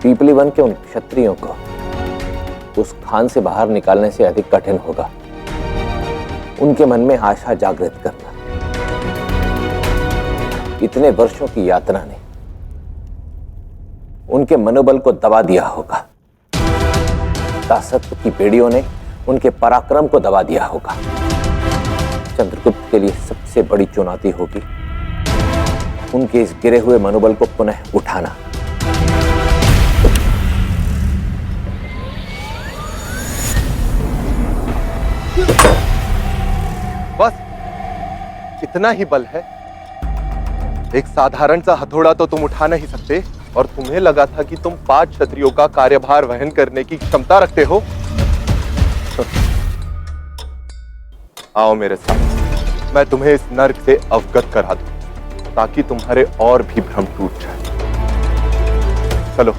पीपली वन के उन क्षत्रियों को उस खान से बाहर निकालने से अधिक कठिन होगा उनके मन में आशा जागृत करना। इतने वर्षों की यातना ने उनके मनोबल को दबा दिया होगा। दासत्व की बेड़ियों ने उनके पराक्रम को दबा दिया होगा। चंद्रगुप्त के लिए सबसे बड़ी चुनौती होगी उनके इस गिरे हुए मनोबल को पुनः उठाना। बस इतना ही बल है? एक साधारण सा हथौड़ा तो तुम उठा नहीं सकते, और तुम्हें लगा था कि तुम 5 क्षत्रियों का कार्यभार वहन करने की क्षमता रखते हो? आओ मेरे साथ, मैं तुम्हें इस नर्क से अवगत करा दूं, ताकि तुम्हारे और भी भ्रम टूट जाए। चलो।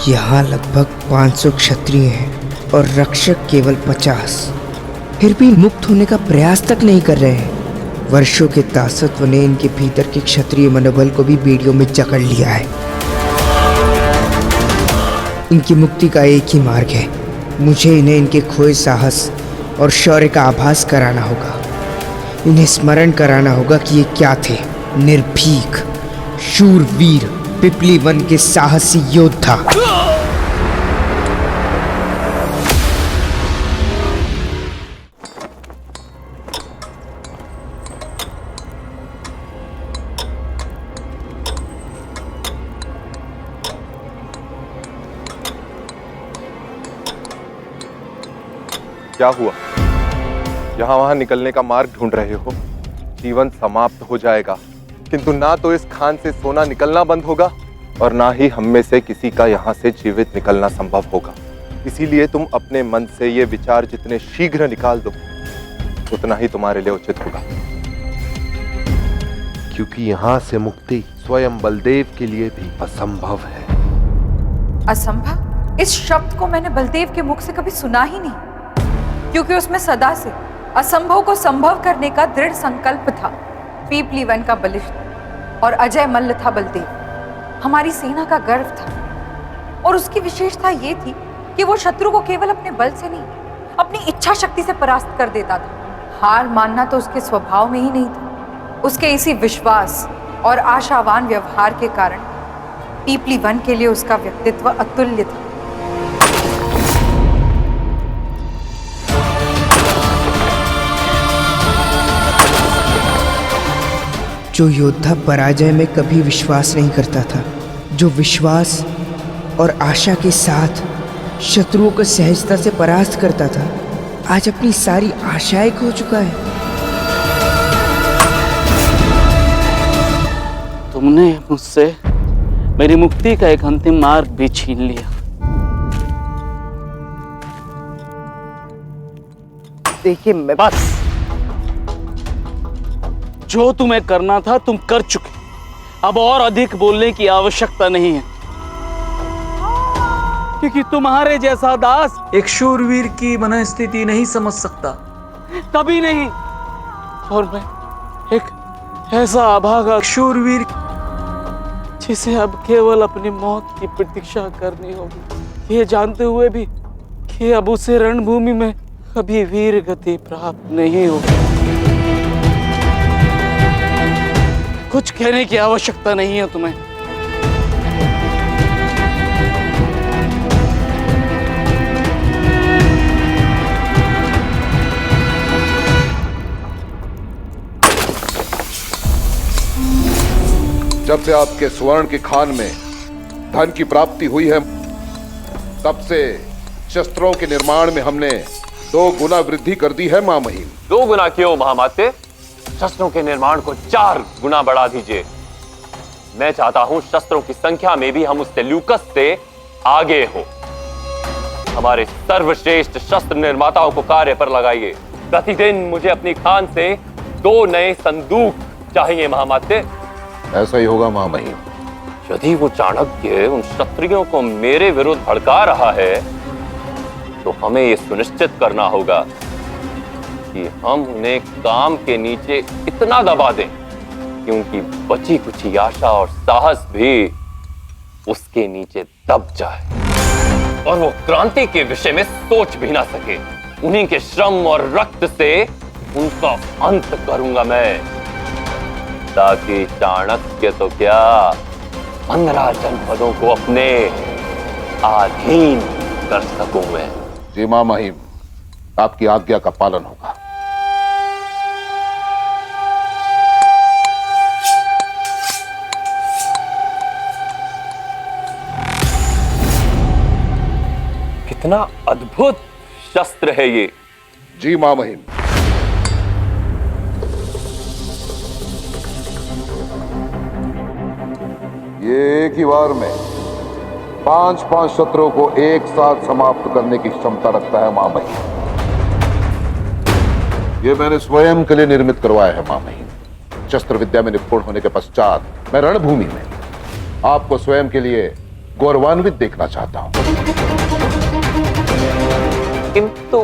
यहाँ लगभग 500 क्षत्रिय हैं और रक्षक केवल 50। फिर भी मुक्त होने का प्रयास तक नहीं कर रहे हैं। वर्षों के दासत्व ने इनके भीतर के क्षत्रिय मनोबल को भी बेड़ियों में जकड़ लिया है। इनकी मुक्ति का एक ही मार्ग है। मुझे इन्हें इनके खोए साहस और शौर्य का आभास कराना होगा। इन्हें स्मरण कराना होगा कि ये क्या थे। निर्भीक, शूरवीर, पिपली वन के साहसी योद्धा। क्या हुआ? यहां वहां निकलने का मार्ग ढूंढ रहे हो? जीवन समाप्त हो जाएगा, किंतु ना तो इस खान से सोना निकलना बंद होगा और ना ही हम में से किसी का यहाँ से जीवित निकलना संभव होगा। इसीलिए तुम अपने मन से ये विचार जितने शीघ्र निकाल दो उतना ही तुम्हारे लिए उचित होगा, क्योंकि यहाँ से मुक्ति स्वयं बलदेव के लिए भी असंभव है। असंभव? इस शब्द को मैंने बलदेव के मुख से कभी सुना ही नहीं, क्योंकि उसमें सदा से असंभव को संभव करने का दृढ़ संकल्प था। पीपली वन का बलिष्ठ और अजय मल्ल था बलदेव, हमारी सेना का गर्व था। और उसकी विशेषता ये थी कि वो शत्रु को केवल अपने बल से नहीं, अपनी इच्छा शक्ति से परास्त कर देता था। हार मानना तो उसके स्वभाव में ही नहीं था। उसके इसी विश्वास और आशावान व्यवहार के कारण पीपली वन के लिए उसका व्यक्तित्व अतुल्य था। जो योद्धा पराजय में कभी विश्वास नहीं करता था, जो विश्वास और आशा के साथ शत्रुओं को सहजता से परास्त करता था, आज अपनी सारी आशाएं खो चुका है। तुमने मुझसे मेरी मुक्ति का एक अंतिम मार्ग भी छीन लिया। देखिए मैं बस, जो तुम्हें करना था तुम कर चुके। अब और अधिक बोलने की आवश्यकता नहीं है, क्योंकि तुम्हारे जैसा दास एक शूरवीर की मनस्थिति नहीं समझ सकता। कभी नहीं। और मैं एक ऐसा अभागा शूरवीर जिसे अब केवल अपनी मौत की प्रतीक्षा करनी होगी, ये जानते हुए भी कि अब उसे रणभूमि में कभी वीर गति प्राप्त नहीं होगी। कुछ कहने की आवश्यकता नहीं है तुम्हें। जब से आपके स्वर्ण की खान में धन की प्राप्ति हुई है, तब से शस्त्रों के निर्माण में हमने 2 गुना वृद्धि कर दी है मां महिम। 2 गुना क्यों महामाते? शस्त्रों के निर्माण को 4 गुना बढ़ा दीजिए। मैं चाहता हूं शस्त्रों की संख्या में भी हम उस सेल्यूकस से आगे हो। हमारे सर्वश्रेष्ठ शस्त्र निर्माताओं को कार्य पर लगाइए। प्रतिदिन मुझे अपनी खान से 2 नए संदूक चाहिए महामाते। ऐसा ही होगा मां महिम। यदि वो चाणक्य उन क्षत्रियों को मेरे विरुद्ध भड़का रहा है, तो हमें यह सुनिश्चित करना होगा कि हम उन्हें काम के नीचे इतना दबा दें कि उनकी बची कुची आशा और साहस भी उसके नीचे दब जाए और वो क्रांति के विषय में सोच भी ना सके। उन्हीं के श्रम और रक्त से उनका अंत करूंगा मैं, ताकि चाणक्य तो क्या 15 जनपदों को अपने अधीन कर सकूं मैं। जी मां महिम, आपकी आज्ञा का पालन होगा। कितना अद्भुत शस्त्र है ये। जी मां महिम। ये एक ही बार में 5-5 शत्रुओं को एक साथ समाप्त करने की क्षमता रखता है मां महिम। ये मैंने स्वयं के लिए निर्मित करवाया है मां महिम। शस्त्र विद्या में निपुण होने के पश्चात मैं रणभूमि में आपको स्वयं के लिए गौरवान्वित देखना चाहता हूं। किंतु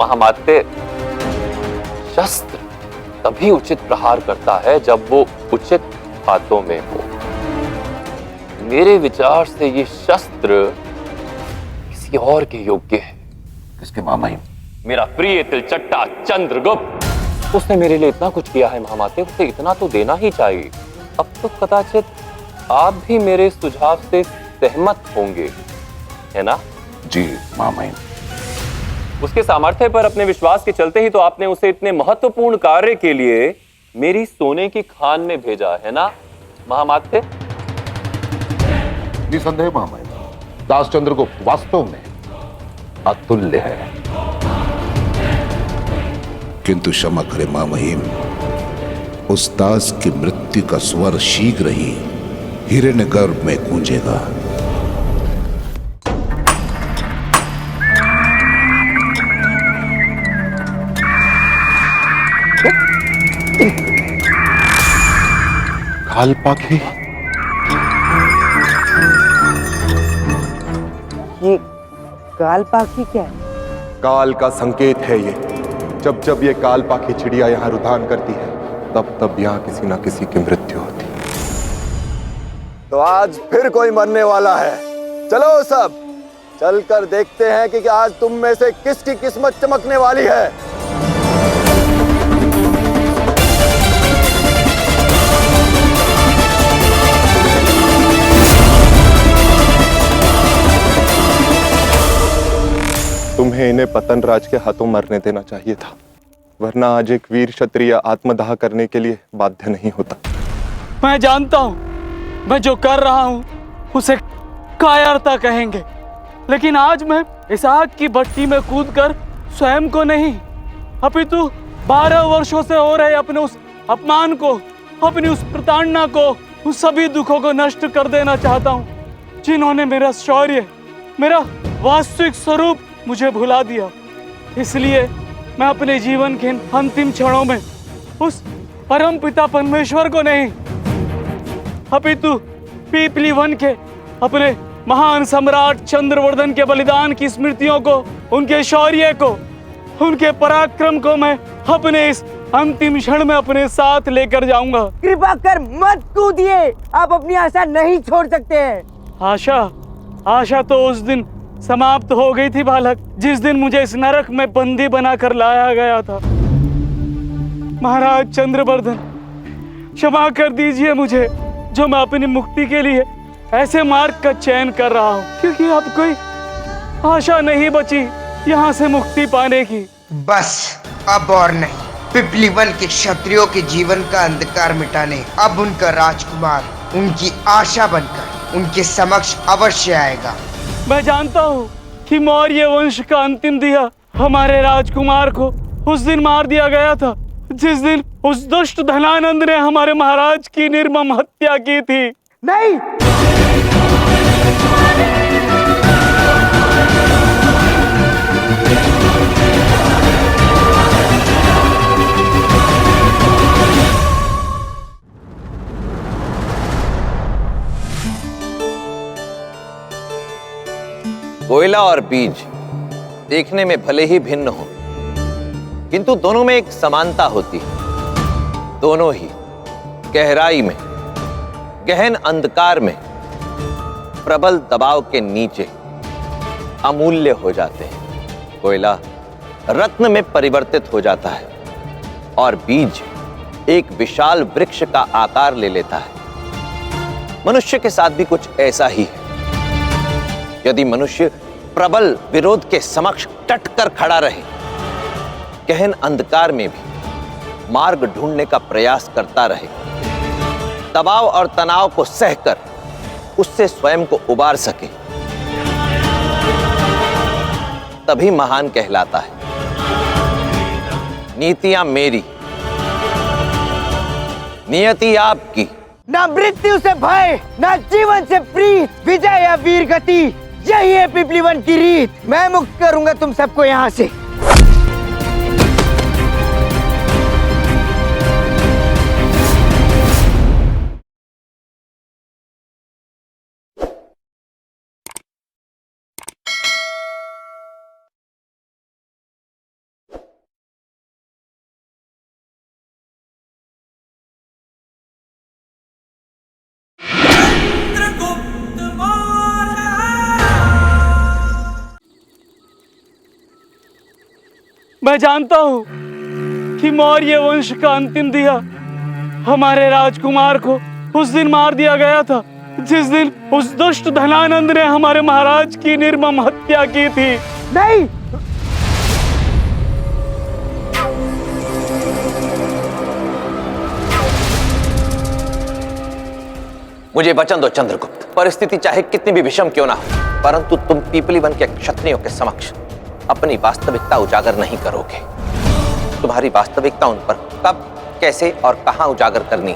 महामाते, शस्त्र तभी उचित प्रहार करता है जब वो उचित हाथों में हो। मेरे विचार से ये शस्त्र किसी और के योग्य है। किसके मां महिम? मेरा प्रिय तिलचट्टा चंद्रगुप्त। उसने मेरे लिए इतना कुछ किया है महामाते, उसे इतना तो देना ही चाहिए। अब तो कदाचित आप भी मेरे सुझाव से सहमत होंगे, है ना? जी मां महिम। उसके सामर्थ्य पर अपने विश्वास के चलते ही तो आपने उसे इतने महत्वपूर्ण कार्य के लिए मेरी सोने की खान में भेजा, है ना महामाते? निसंदेह मां महिम, दास चंद्रगुप्त वास्तव में अतुल्य है। किंतु क्षमा करे मां महिम, उस दास की मृत्यु का स्वर शीघ्र ही हिरण्यगर्भ में गूंजेगा। काल पाखी, ये काल पाखी क्या है? काल का संकेत है ये। जब जब ये काल पाखी चिड़िया यहाँ रुधान करती है, तब तब यहाँ किसी ना किसी की मृत्यु होती। तो आज फिर कोई मरने वाला है। चलो सब चलकर देखते हैं कि आज तुम में से किसकी किस्मत चमकने वाली है। तुम्हें इन्हें पतन राज के हाथों मरने देना चाहिए था, वरना आज एक वीर क्षत्रिय आत्मदाह करने के लिए बाध्य नहीं होता। मैं जानता हूं, मैं जो कर रहा हूं उसे कायरता कहेंगे, लेकिन आज मैं इस आग की भट्टी में कूदकर स्वयं को नहीं, अपितु 12 वर्षों से हो रहे अपने उस अपमान को, अपनी उस प्रताड़ना को, उन सभी दुखों को नष्ट कर देना चाहता हूँ जिन्होंने मेरा शौर्य, मेरा वास्तविक स्वरूप मुझे भुला दिया। इसलिए मैं अपने जीवन के अंतिम क्षणों में उस परम पिता परमेश्वर को नहीं, अपितु पीपली वन के अपने महान सम्राट चंद्रवर्धन के बलिदान की स्मृतियों को, उनके शौर्य को, उनके पराक्रम को मैं अपने इस अंतिम क्षण में अपने साथ लेकर जाऊंगा। कृपा कर मत कूदिए, आप अपनी आशा नहीं छोड़ सकते हैं। आशा तो उस दिन समाप्त हो गई थी बालक, जिस दिन मुझे इस नरक में बंदी बनाकर लाया गया था। महाराज चंद्रवर्धन, क्षमा कर दीजिए मुझे, जो मैं अपनी मुक्ति के लिए ऐसे मार्ग का चयन कर रहा हूँ, क्योंकि अब कोई आशा नहीं बची यहाँ से मुक्ति पाने की। बस अब और नहीं, पीपली वन के क्षत्रियों के जीवन का अंधकार मिटाने अब उनका राजकुमार उनकी आशा बनकर उनके समक्ष अवश्य आएगा। मैं जानता हूँ कि मौर्य वंश का अंतिम दिया हमारे राजकुमार को उस दिन मार दिया गया था, जिस दिन उस दुष्ट धनानंद ने हमारे महाराज की निर्मम हत्या की थी। नहीं, कोयला और बीज देखने में भले ही भिन्न हो, किंतु दोनों में एक समानता होती है। दोनों ही गहराई में, गहन अंधकार में, प्रबल दबाव के नीचे अमूल्य हो जाते हैं। कोयला रत्न में परिवर्तित हो जाता है और बीज एक विशाल वृक्ष का आकार ले लेता है। मनुष्य के साथ भी कुछ ऐसा ही है। यदि मनुष्य प्रबल विरोध के समक्ष डट कर खड़ा रहे, गहन अंधकार में भी मार्ग ढूंढने का प्रयास करता रहे, दबाव और तनाव को सहकर उससे स्वयं को उबार सके, तभी महान कहलाता है। नीतियां मेरी, नियति आपकी। ना मृत्यु से भय, ना जीवन से प्रीत, विजय या वीर गति, यही है पीपली वन की रीत। मैं मुक्त करूंगा तुम सबको यहाँ से। मैं जानता हूँ कि मौर्य वंश का अंतिम दिया हमारे राजकुमार को उस दिन मार दिया गया था, जिस दिन उस दुष्ट धनानंद ने हमारे महाराज की निर्मम हत्या की थी। नहीं, मुझे वचन दो चंद्रगुप्त, परिस्थिति चाहे कितनी भी विषम क्यों ना हो, परंतु तुम पीपली वन के क्षत्रियों के समक्ष अपनी वास्तविकता उजागर नहीं करोगे। तुम्हारी वास्तविकता उन पर कब, कैसे और कहां उजागर करनी,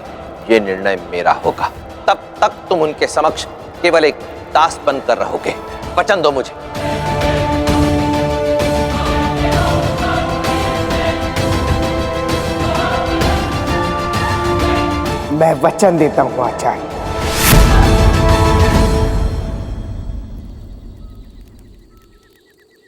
यह निर्णय मेरा होगा। तब तक तुम उनके समक्ष केवल एक दास बनकर रहोगे। वचन दो मुझे। मैं वचन देता हूँ आचार्य।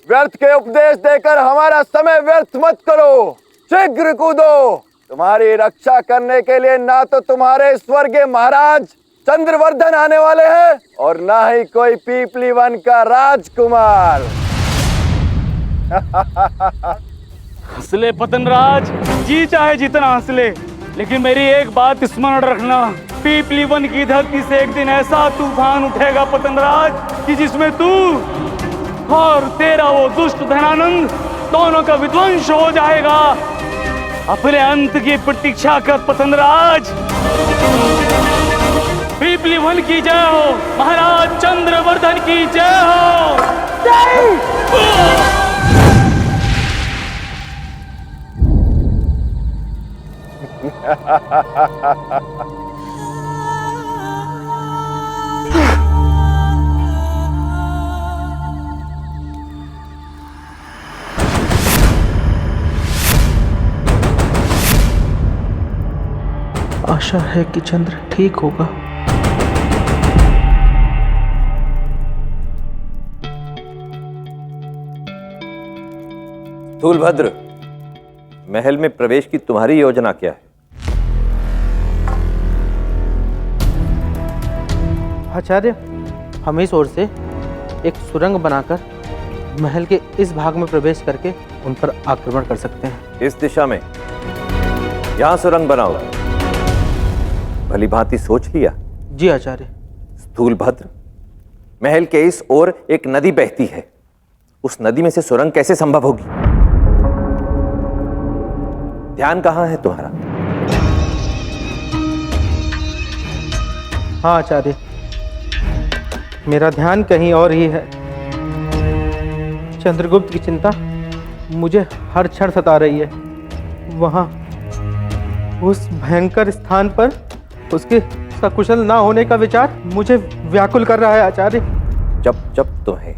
व्यर्थ के उपदेश देकर हमारा समय व्यर्थ मत करो, शीघ्र कूदो। तुम्हारी रक्षा करने के लिए ना तो तुम्हारे स्वर्गीय महाराज चंद्रवर्धन आने वाले हैं और ना ही कोई पीपली वन का राजकुमार। हंसले पतनराज, जी चाहे जितना हंसले, लेकिन मेरी एक बात स्मरण रखना, पीपली वन की धरती से एक दिन ऐसा तूफान उठेगा पतनराज कि जिसमें तू और तेरा वो दुष्ट धनानंद दोनों का विध्वंस हो जाएगा। अपने अंत की प्रतीक्षा कर पतनराज। पीपली वन की जय हो, महाराज चंद्रवर्धन की जय हो। आशा है कि चंद्र ठीक होगा। स्थूलभद्र, महल में प्रवेश की तुम्हारी योजना क्या है? आचार्य, हम इस ओर से एक सुरंग बनाकर महल के इस भाग में प्रवेश करके उन पर आक्रमण कर सकते हैं। इस दिशा में यहां सुरंग बनाओ। भली भांति सोच लिया? जी आचार्य। स्थूलभद्र, महल के इस ओर एक नदी बहती है, उस नदी में से सुरंग कैसे संभव होगी? ध्यान कहां है तुम्हारा? हाँ आचार्य, मेरा ध्यान कहीं और ही है। चंद्रगुप्त की चिंता मुझे हर क्षण सता रही है। वहां उस भयंकर स्थान पर उसके सकुशल ना होने का विचार मुझे व्याकुल कर रहा है आचार्य। जब जब तुम्हें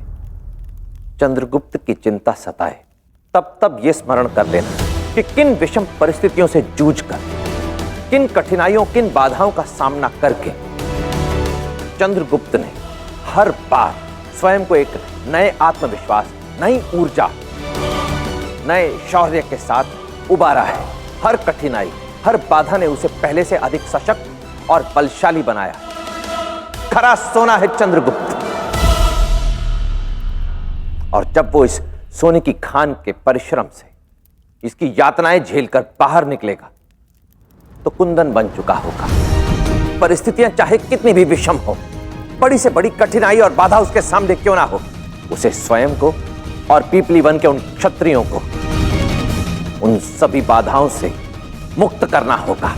चंद्रगुप्त की चिंता सताए, तब तब यह स्मरण कर लेना कि किन विषम परिस्थितियों से जूझकर, किन कठिनाइयों, किन बाधाओं का सामना करके चंद्रगुप्त ने हर बार स्वयं को एक नए आत्मविश्वास, नई ऊर्जा, नए शौर्य के साथ उबारा है। हर कठिनाई, हर बाधा ने उसे पहले से अधिक सशक्त और बलशाली बनाया। खरा सोना है चंद्रगुप्त। और जब वो इस सोने की खान के परिश्रम से, इसकी यातनाएं झेलकर बाहर निकलेगा, तो कुंदन बन चुका होगा। परिस्थितियां चाहे कितनी भी विषम हो, बड़ी से बड़ी कठिनाई और बाधा उसके सामने क्यों ना हो, उसे स्वयं को और पीपली वन के उन क्षत्रियों को उन सभी बाधाओं से मुक्त करना होगा।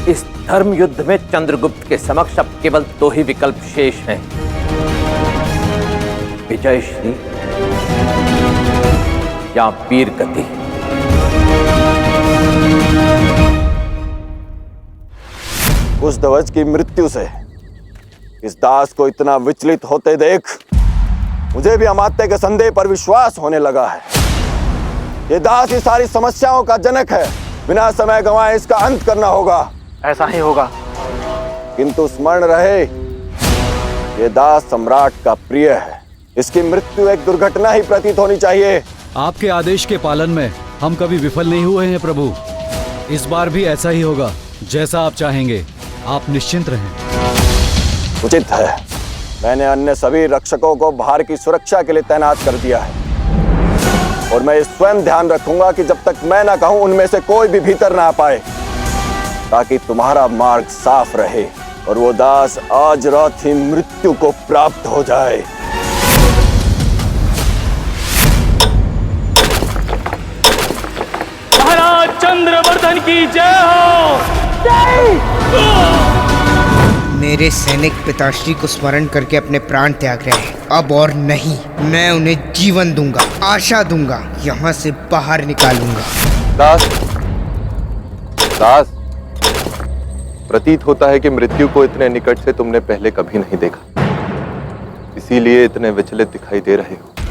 इस धर्म युद्ध में चंद्रगुप्त के समक्ष अब केवल दो ही विकल्प शेष हैं, विजयश्री या वीर गति। कुशध्वज की मृत्यु से इस दास को इतना विचलित होते देख मुझे भी अमात्य के संदेह पर विश्वास होने लगा है। ये दास ही सारी समस्याओं का जनक है। बिना समय गंवाए इसका अंत करना होगा। ऐसा ही होगा। किंतु स्मरण रहे, ये दास सम्राट का प्रिय है। इसकी मृत्यु एक दुर्घटना ही प्रतीत होनी चाहिए। आपके आदेश के पालन में हम कभी विफल नहीं हुए हैं प्रभु। इस बार भी ऐसा ही होगा, जैसा आप चाहेंगे। आप निश्चिंत रहें। उचित है। मैंने अन्य सभी रक्षकों को बाहर की सुरक्षा के लिए तैनात कर दिया है, और मैं स्वयं ध्यान रखूंगा कि जब तक मैं ना कहूं उनमें से कोई भी भीतर ना आ पाए, ताकि तुम्हारा मार्ग साफ रहे और वो दास आज रात ही मृत्यु को प्राप्त हो जाए। महाराज चंद्रवर्धन की जय हो। मेरे सैनिक पिताश्री को स्मरण करके अपने प्राण त्याग रहे हैं। अब और नहीं, मैं उन्हें जीवन दूंगा, आशा दूंगा, यहाँ से बाहर निकालूंगा। दास, दास, प्रतीत होता है कि मृत्यु को इतने निकट से तुमने पहले कभी नहीं देखा, इसीलिए इतने विचलित दिखाई दे रहे हो।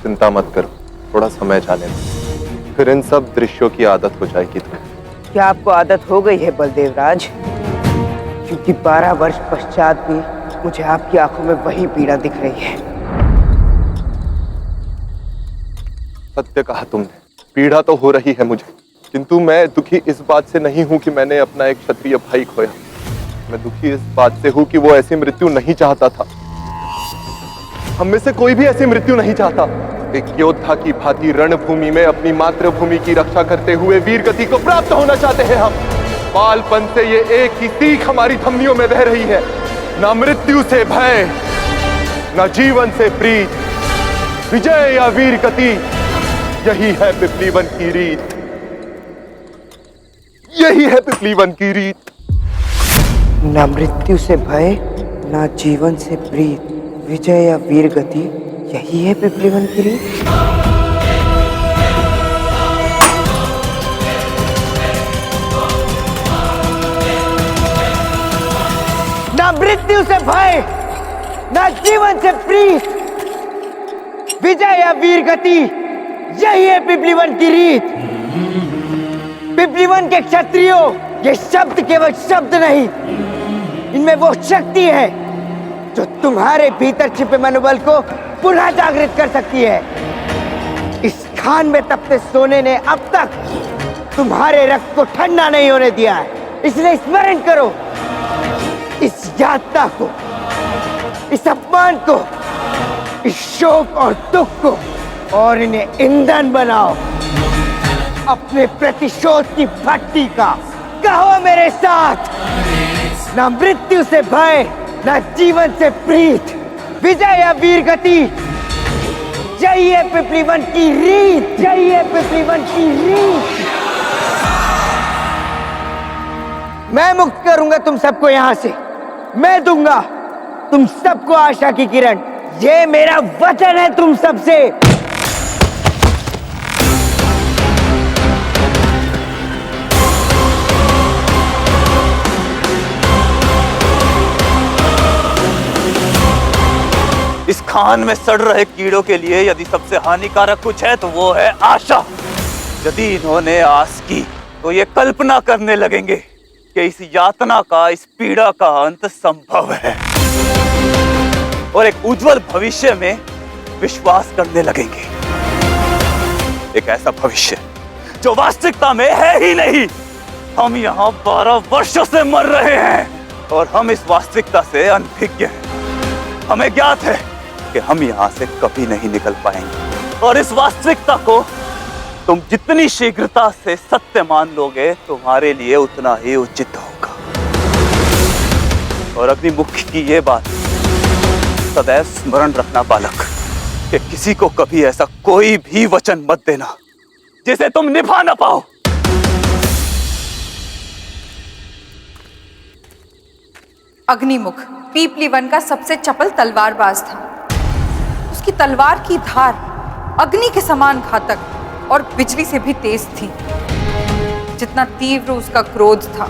चिंता मत करो, थोड़ा समय जाने दो, फिर इन सब दृश्यों की आदत हो जाएगी तुम्हें। क्या आपको आदत हो गई है बलदेव राज? क्योंकि 12 वर्ष पश्चात भी मुझे आपकी आंखों में वही पीड़ा दिख रही है। सत्य कहा तुमने, पीड़ा तो हो रही है मुझे, किंतु मैं दुखी इस बात से नहीं हूं कि मैंने अपना एक क्षत्रिय भाई खोया। मैं दुखी इस बात से हूं कि वो ऐसी मृत्यु नहीं चाहता था। हम में से कोई भी ऐसी मृत्यु नहीं चाहता। एक योद्धा की भांति रणभूमि में अपनी मातृभूमि की रक्षा करते हुए वीर गति को प्राप्त होना चाहते हैं हम। बालपन से ये एक ही सीख हमारी धमनियों में बह रही है, ना मृत्यु से भय, ना जीवन से प्रीत, विजय या वीर गति, यही है पिपलीवन की रीत। यही है पिपलीवन की रीत। ना मृत्यु से भय, ना जीवन से प्रीत, विजय या वीर गति, यही है पिपलीवन की रीत। ना मृत्यु से भय, ना जीवन से प्रीत, विजय या वीर गति, यही है पिपलीवन की रीत। पिपलीवन के क्षत्रियो, ये शब्द केवल शब्द नहीं, इनमें वो शक्ति है जो तुम्हारे भीतर छिपे मनोबल को पुनः जागृत कर सकती है। इस खान में तपते सोने ने अब तक तुम्हारे रक्त को ठंडा नहीं होने दिया है, इसलिए स्मरण करो इस यातना को, इस अपमान को, इस शोक और दुख को, और इन्हें ईंधन बनाओ अपने प्रतिशोध की भट्टी का। कहो मेरे साथ, ना मृत्यु से भय, ना जीवन से प्रीत, विजय या वीर गति, जय पिपलीवन की रीत, जय पिपलीवन की रीत। मैं मुक्त करूंगा तुम सबको यहां से, मैं दूंगा तुम सबको आशा की किरण, ये मेरा वचन है तुम सबसे। इस खान में सड़ रहे कीड़ों के लिए यदि सबसे हानिकारक कुछ है तो वो है आशा। यदि इन्होंने आस की तो ये कल्पना करने लगेंगे कि इस यातना का, इस पीड़ा का अंत संभव है, और एक उज्जवल भविष्य में विश्वास करने लगेंगे। एक ऐसा भविष्य जो वास्तविकता में है ही नहीं। हम यहाँ 12 वर्षों से मर रहे हैं और हम इस वास्तविकता से अनभिज्ञ हैं। हमें ज्ञात है कि हम यहाँ से कभी नहीं निकल पाएंगे, और इस वास्तविकता को तुम जितनी शीघ्रता से सत्य मान लोगे तुम्हारे लिए उतना ही उचित होगा। और अग्निमुख की ये बात सदैव स्मरण रखना बालक, कि किसी को कभी ऐसा कोई भी वचन मत देना जिसे तुम निभा ना पाओ। अग्निमुख पीपलीवन का सबसे चपल तलवारबाज था। उसकी तलवार की धार अग्नि के समान घातक और बिजली से भी तेज थी। जितना तीव्र उसका क्रोध था,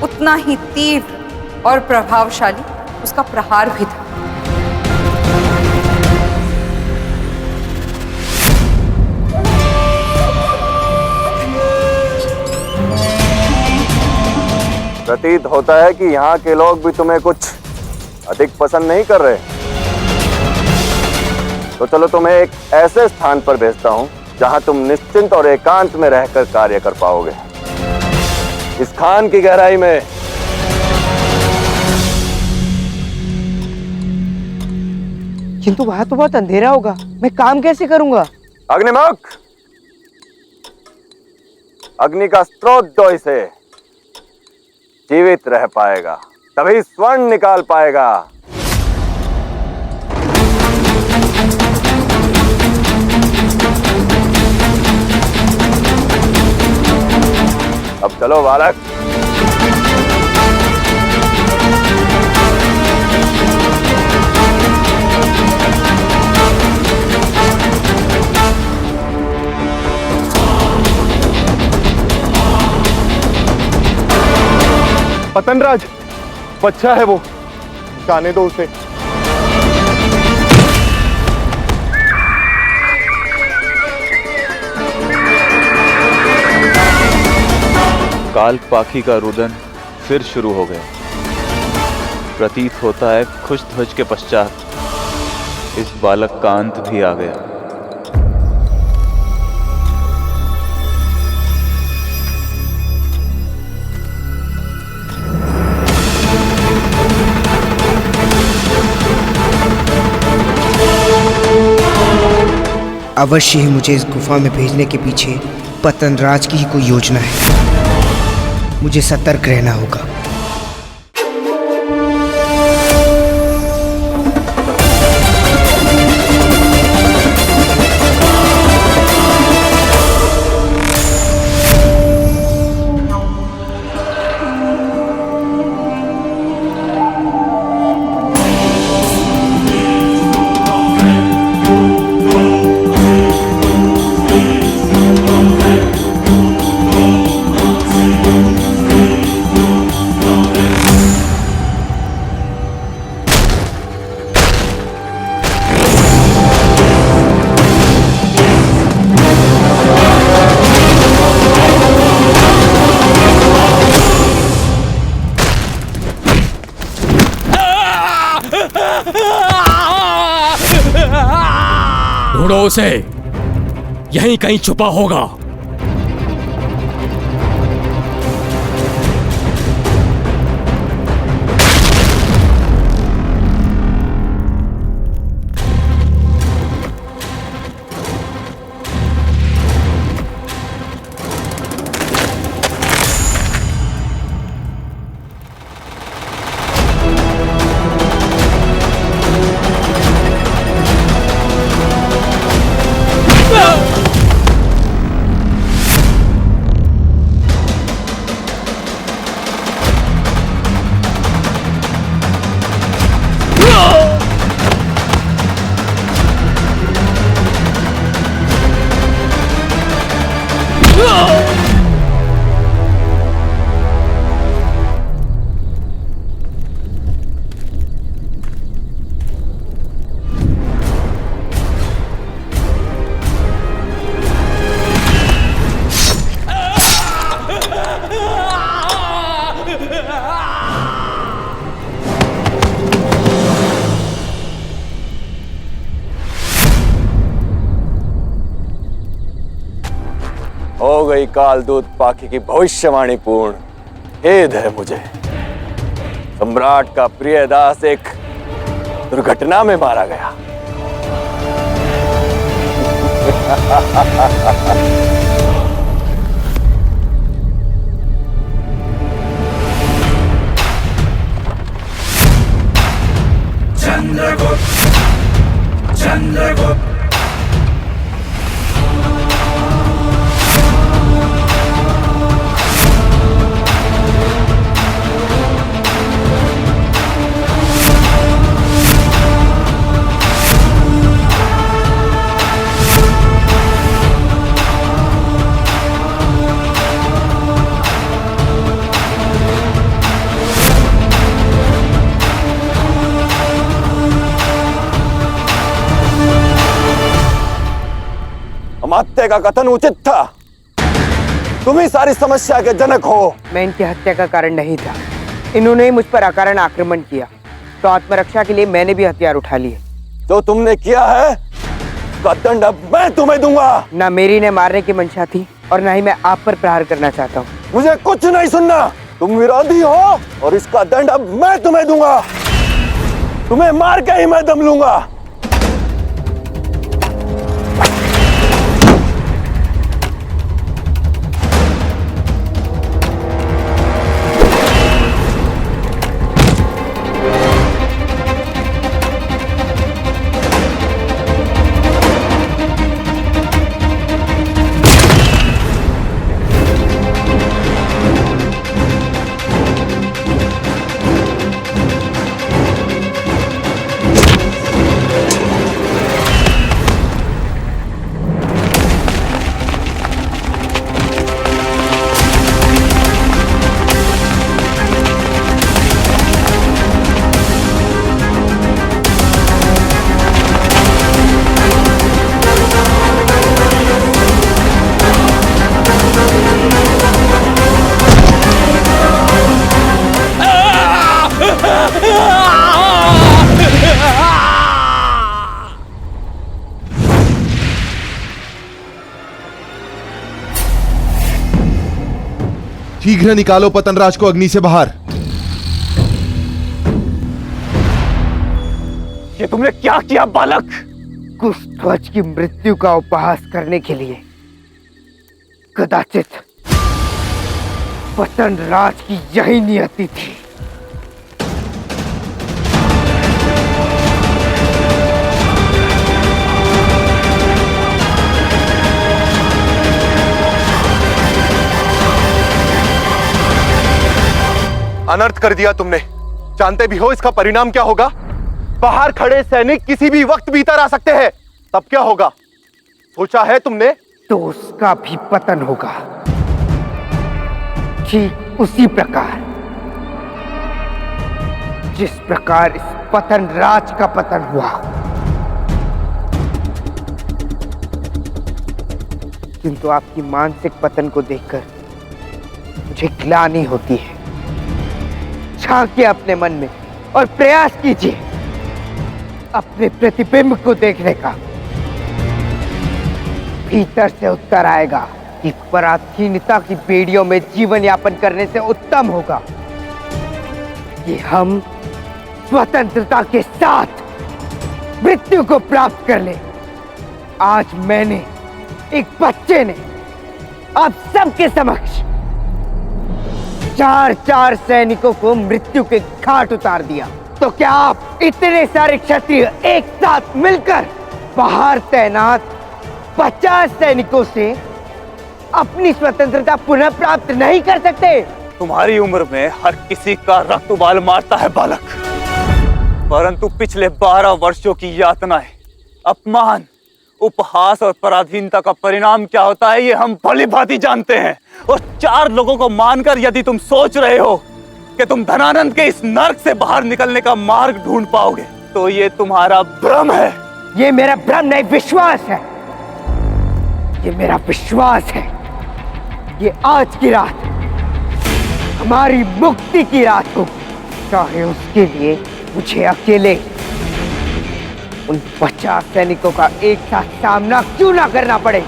उतना ही तीव्र और प्रभावशाली उसका प्रहार भी था। प्रतीत होता है कि यहाँ के लोग भी तुम्हें कुछ अधिक पसंद नहीं कर रहे। तो चलो तुम्हें एक ऐसे स्थान पर भेजता हूँ जहाँ तुम निश्चिंत और एकांत में रहकर कार्य कर पाओगे। इस खान की गहराई में किंतु वहां तो बहुत अंधेरा होगा, मैं काम कैसे करूंगा? अग्निमुख, अग्नि का स्रोत जो इसे जीवित रह पाएगा, तभी स्वर्ण निकाल पाएगा। अब चलो बालक। पतनराज, बच्चा है वो, जाने दो उसे। काल पाखी का रुदन फिर शुरू हो गया। प्रतीत होता है खुश ध्वज के पश्चात इस बालक का अंत भी आ गया। अवश्य ही मुझे इस गुफा में भेजने के पीछे पतनराज की ही कोई योजना है। मुझे सतर्क रहना होगा। ढूंढो उसे, यहीं कहीं छुपा होगा। हो गई कालदूत पाखी की भविष्यवाणी पूर्ण। खेद है मुझे, सम्राट का प्रिय दास एक दुर्घटना में मारा गया। चंद्रगुप्त, चंद्रगुप्त। अमात्य का कथन उचित था। तुम ही सारी समस्या के जनक हो। मैं इनकी हत्या का कारण नहीं था, इन्होंने ही मुझ पर अकारण आक्रमण किया, तो आत्मरक्षा के लिए मैंने भी हथियार उठा लिए। जो तुमने किया है उसका दंड अब मैं तुम्हें दूंगा। ना मेरी ने मारने की मंशा थी और ना ही मैं आप पर प्रहार करना चाहता हूँ। मुझे कुछ नहीं सुनना, तुम विरोधी हो और इसका दंड अब मैं तुम्हें दूंगा। तुम्हें मार के ही मैं दम लूंगा। शीघ्र निकालो पतनराज को अग्नि से बाहर। ये तुमने क्या किया बालक? कुशध्वज की मृत्यु का उपहास करने के लिए कदाचित पतनराज की यही नियति थी। अनर्थ कर दिया तुमने। जानते भी हो इसका परिणाम क्या होगा? बाहर खड़े सैनिक किसी भी वक्त भीतर आ सकते हैं। तब क्या होगा सोचा है तुमने? तो उसका भी पतन होगा, ठीक उसी प्रकार जिस प्रकार इस पतनराज का पतन हुआ। किंतु आपकी मानसिक पतन को देखकर मुझे ग्लानि होती है। झांकिए अपने मन में और प्रयास कीजिए अपने प्रतिबिंब को देखने का। भीतर से उत्तर आएगा कि पराधीनता की बेड़ियों में जीवन यापन करने से उत्तम होगा कि हम स्वतंत्रता के साथ मृत्यु को प्राप्त कर ले। आज मैंने, एक बच्चे ने, आप सबके समक्ष 4-4 सैनिकों को मृत्यु के घाट उतार दिया। तो क्या आप इतने सारे क्षत्रिय एक साथ मिलकर बाहर तैनात 50 सैनिकों से अपनी स्वतंत्रता पुनः प्राप्त नहीं कर सकते? तुम्हारी उम्र में हर किसी का रक्त उबाल मारता है बालक, परंतु पिछले 12 वर्षों की यातनाएं, अपमान, उपहास और पराधीनता का परिणाम क्या होता है ये हम भली भांति जानते हैं। और 4 लोगों को मानकर यदि तुम सोच रहे हो कि तुम धनानंद के इस नर्क से बाहर निकलने का मार्ग ढूंढ पाओगे, तो ये तुम्हारा भ्रम है। ये मेरा भ्रम नहीं, विश्वास है। ये मेरा विश्वास है। ये आज की रात हमारी मुक्ति की रात हो, चाहे उसके लिए मुझे अकेले उन 50 सैनिकों का एक साथ सामना क्यों ना करना पड़े।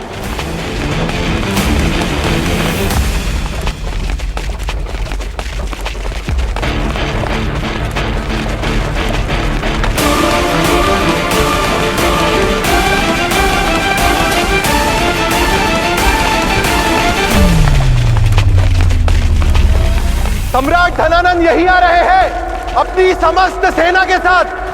सम्राट धनानंद यही आ रहे हैं अपनी समस्त सेना के साथ।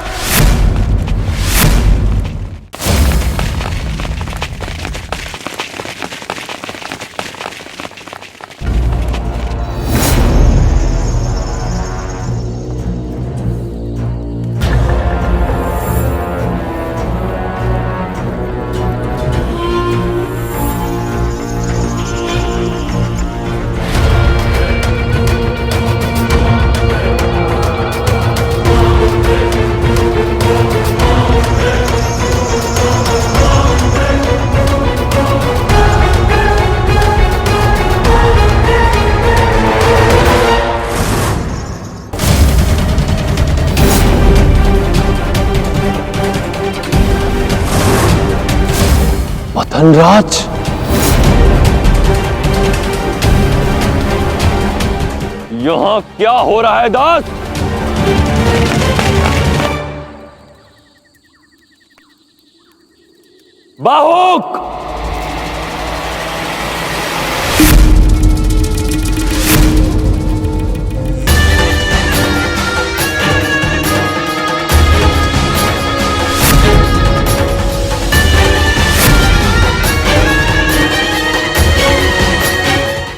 धनराज, यहां क्या हो रहा है दास? बाहुक!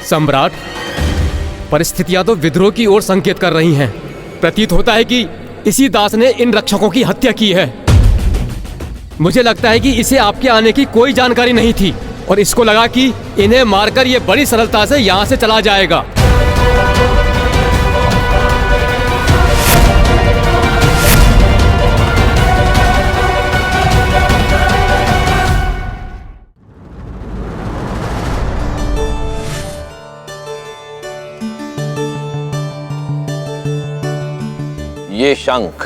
सम्राट, परिस्थितियां तो विद्रोह की ओर संकेत कर रही हैं। प्रतीत होता है कि इसी दास ने इन रक्षकों की हत्या की है। मुझे लगता है कि इसे आपके आने की कोई जानकारी नहीं थी और इसको लगा कि इन्हें मारकर ये बड़ी सरलता से यहां से चला जाएगा। ये शंख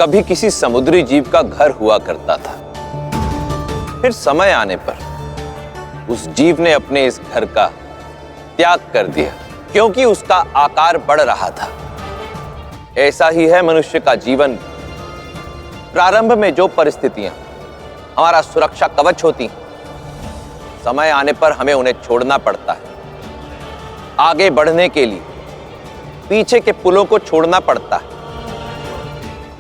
कभी किसी समुद्री जीव का घर हुआ करता था। फिर समय आने पर उस जीव ने अपने इस घर का त्याग कर दिया क्योंकि उसका आकार बढ़ रहा था। ऐसा ही है मनुष्य का जीवन। प्रारंभ में जो परिस्थितियां हमारा सुरक्षा कवच होती, समय आने पर हमें उन्हें छोड़ना पड़ता है। आगे बढ़ने के लिए पीछे के पुलों को छोड़ना पड़ता है।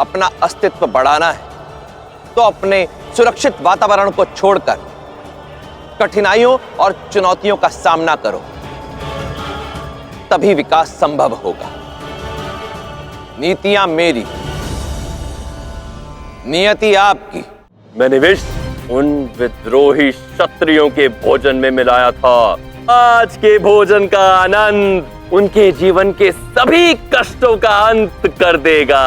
अपना अस्तित्व बढ़ाना है तो अपने सुरक्षित वातावरण को छोड़कर कठिनाइयों और चुनौतियों का सामना करो, तभी विकास संभव होगा। नीतियां मेरी, नियति आपकी। मैंने विष उन विद्रोही क्षत्रियों के भोजन में मिलाया था। आज के भोजन का आनंद उनके जीवन के सभी कष्टों का अंत कर देगा।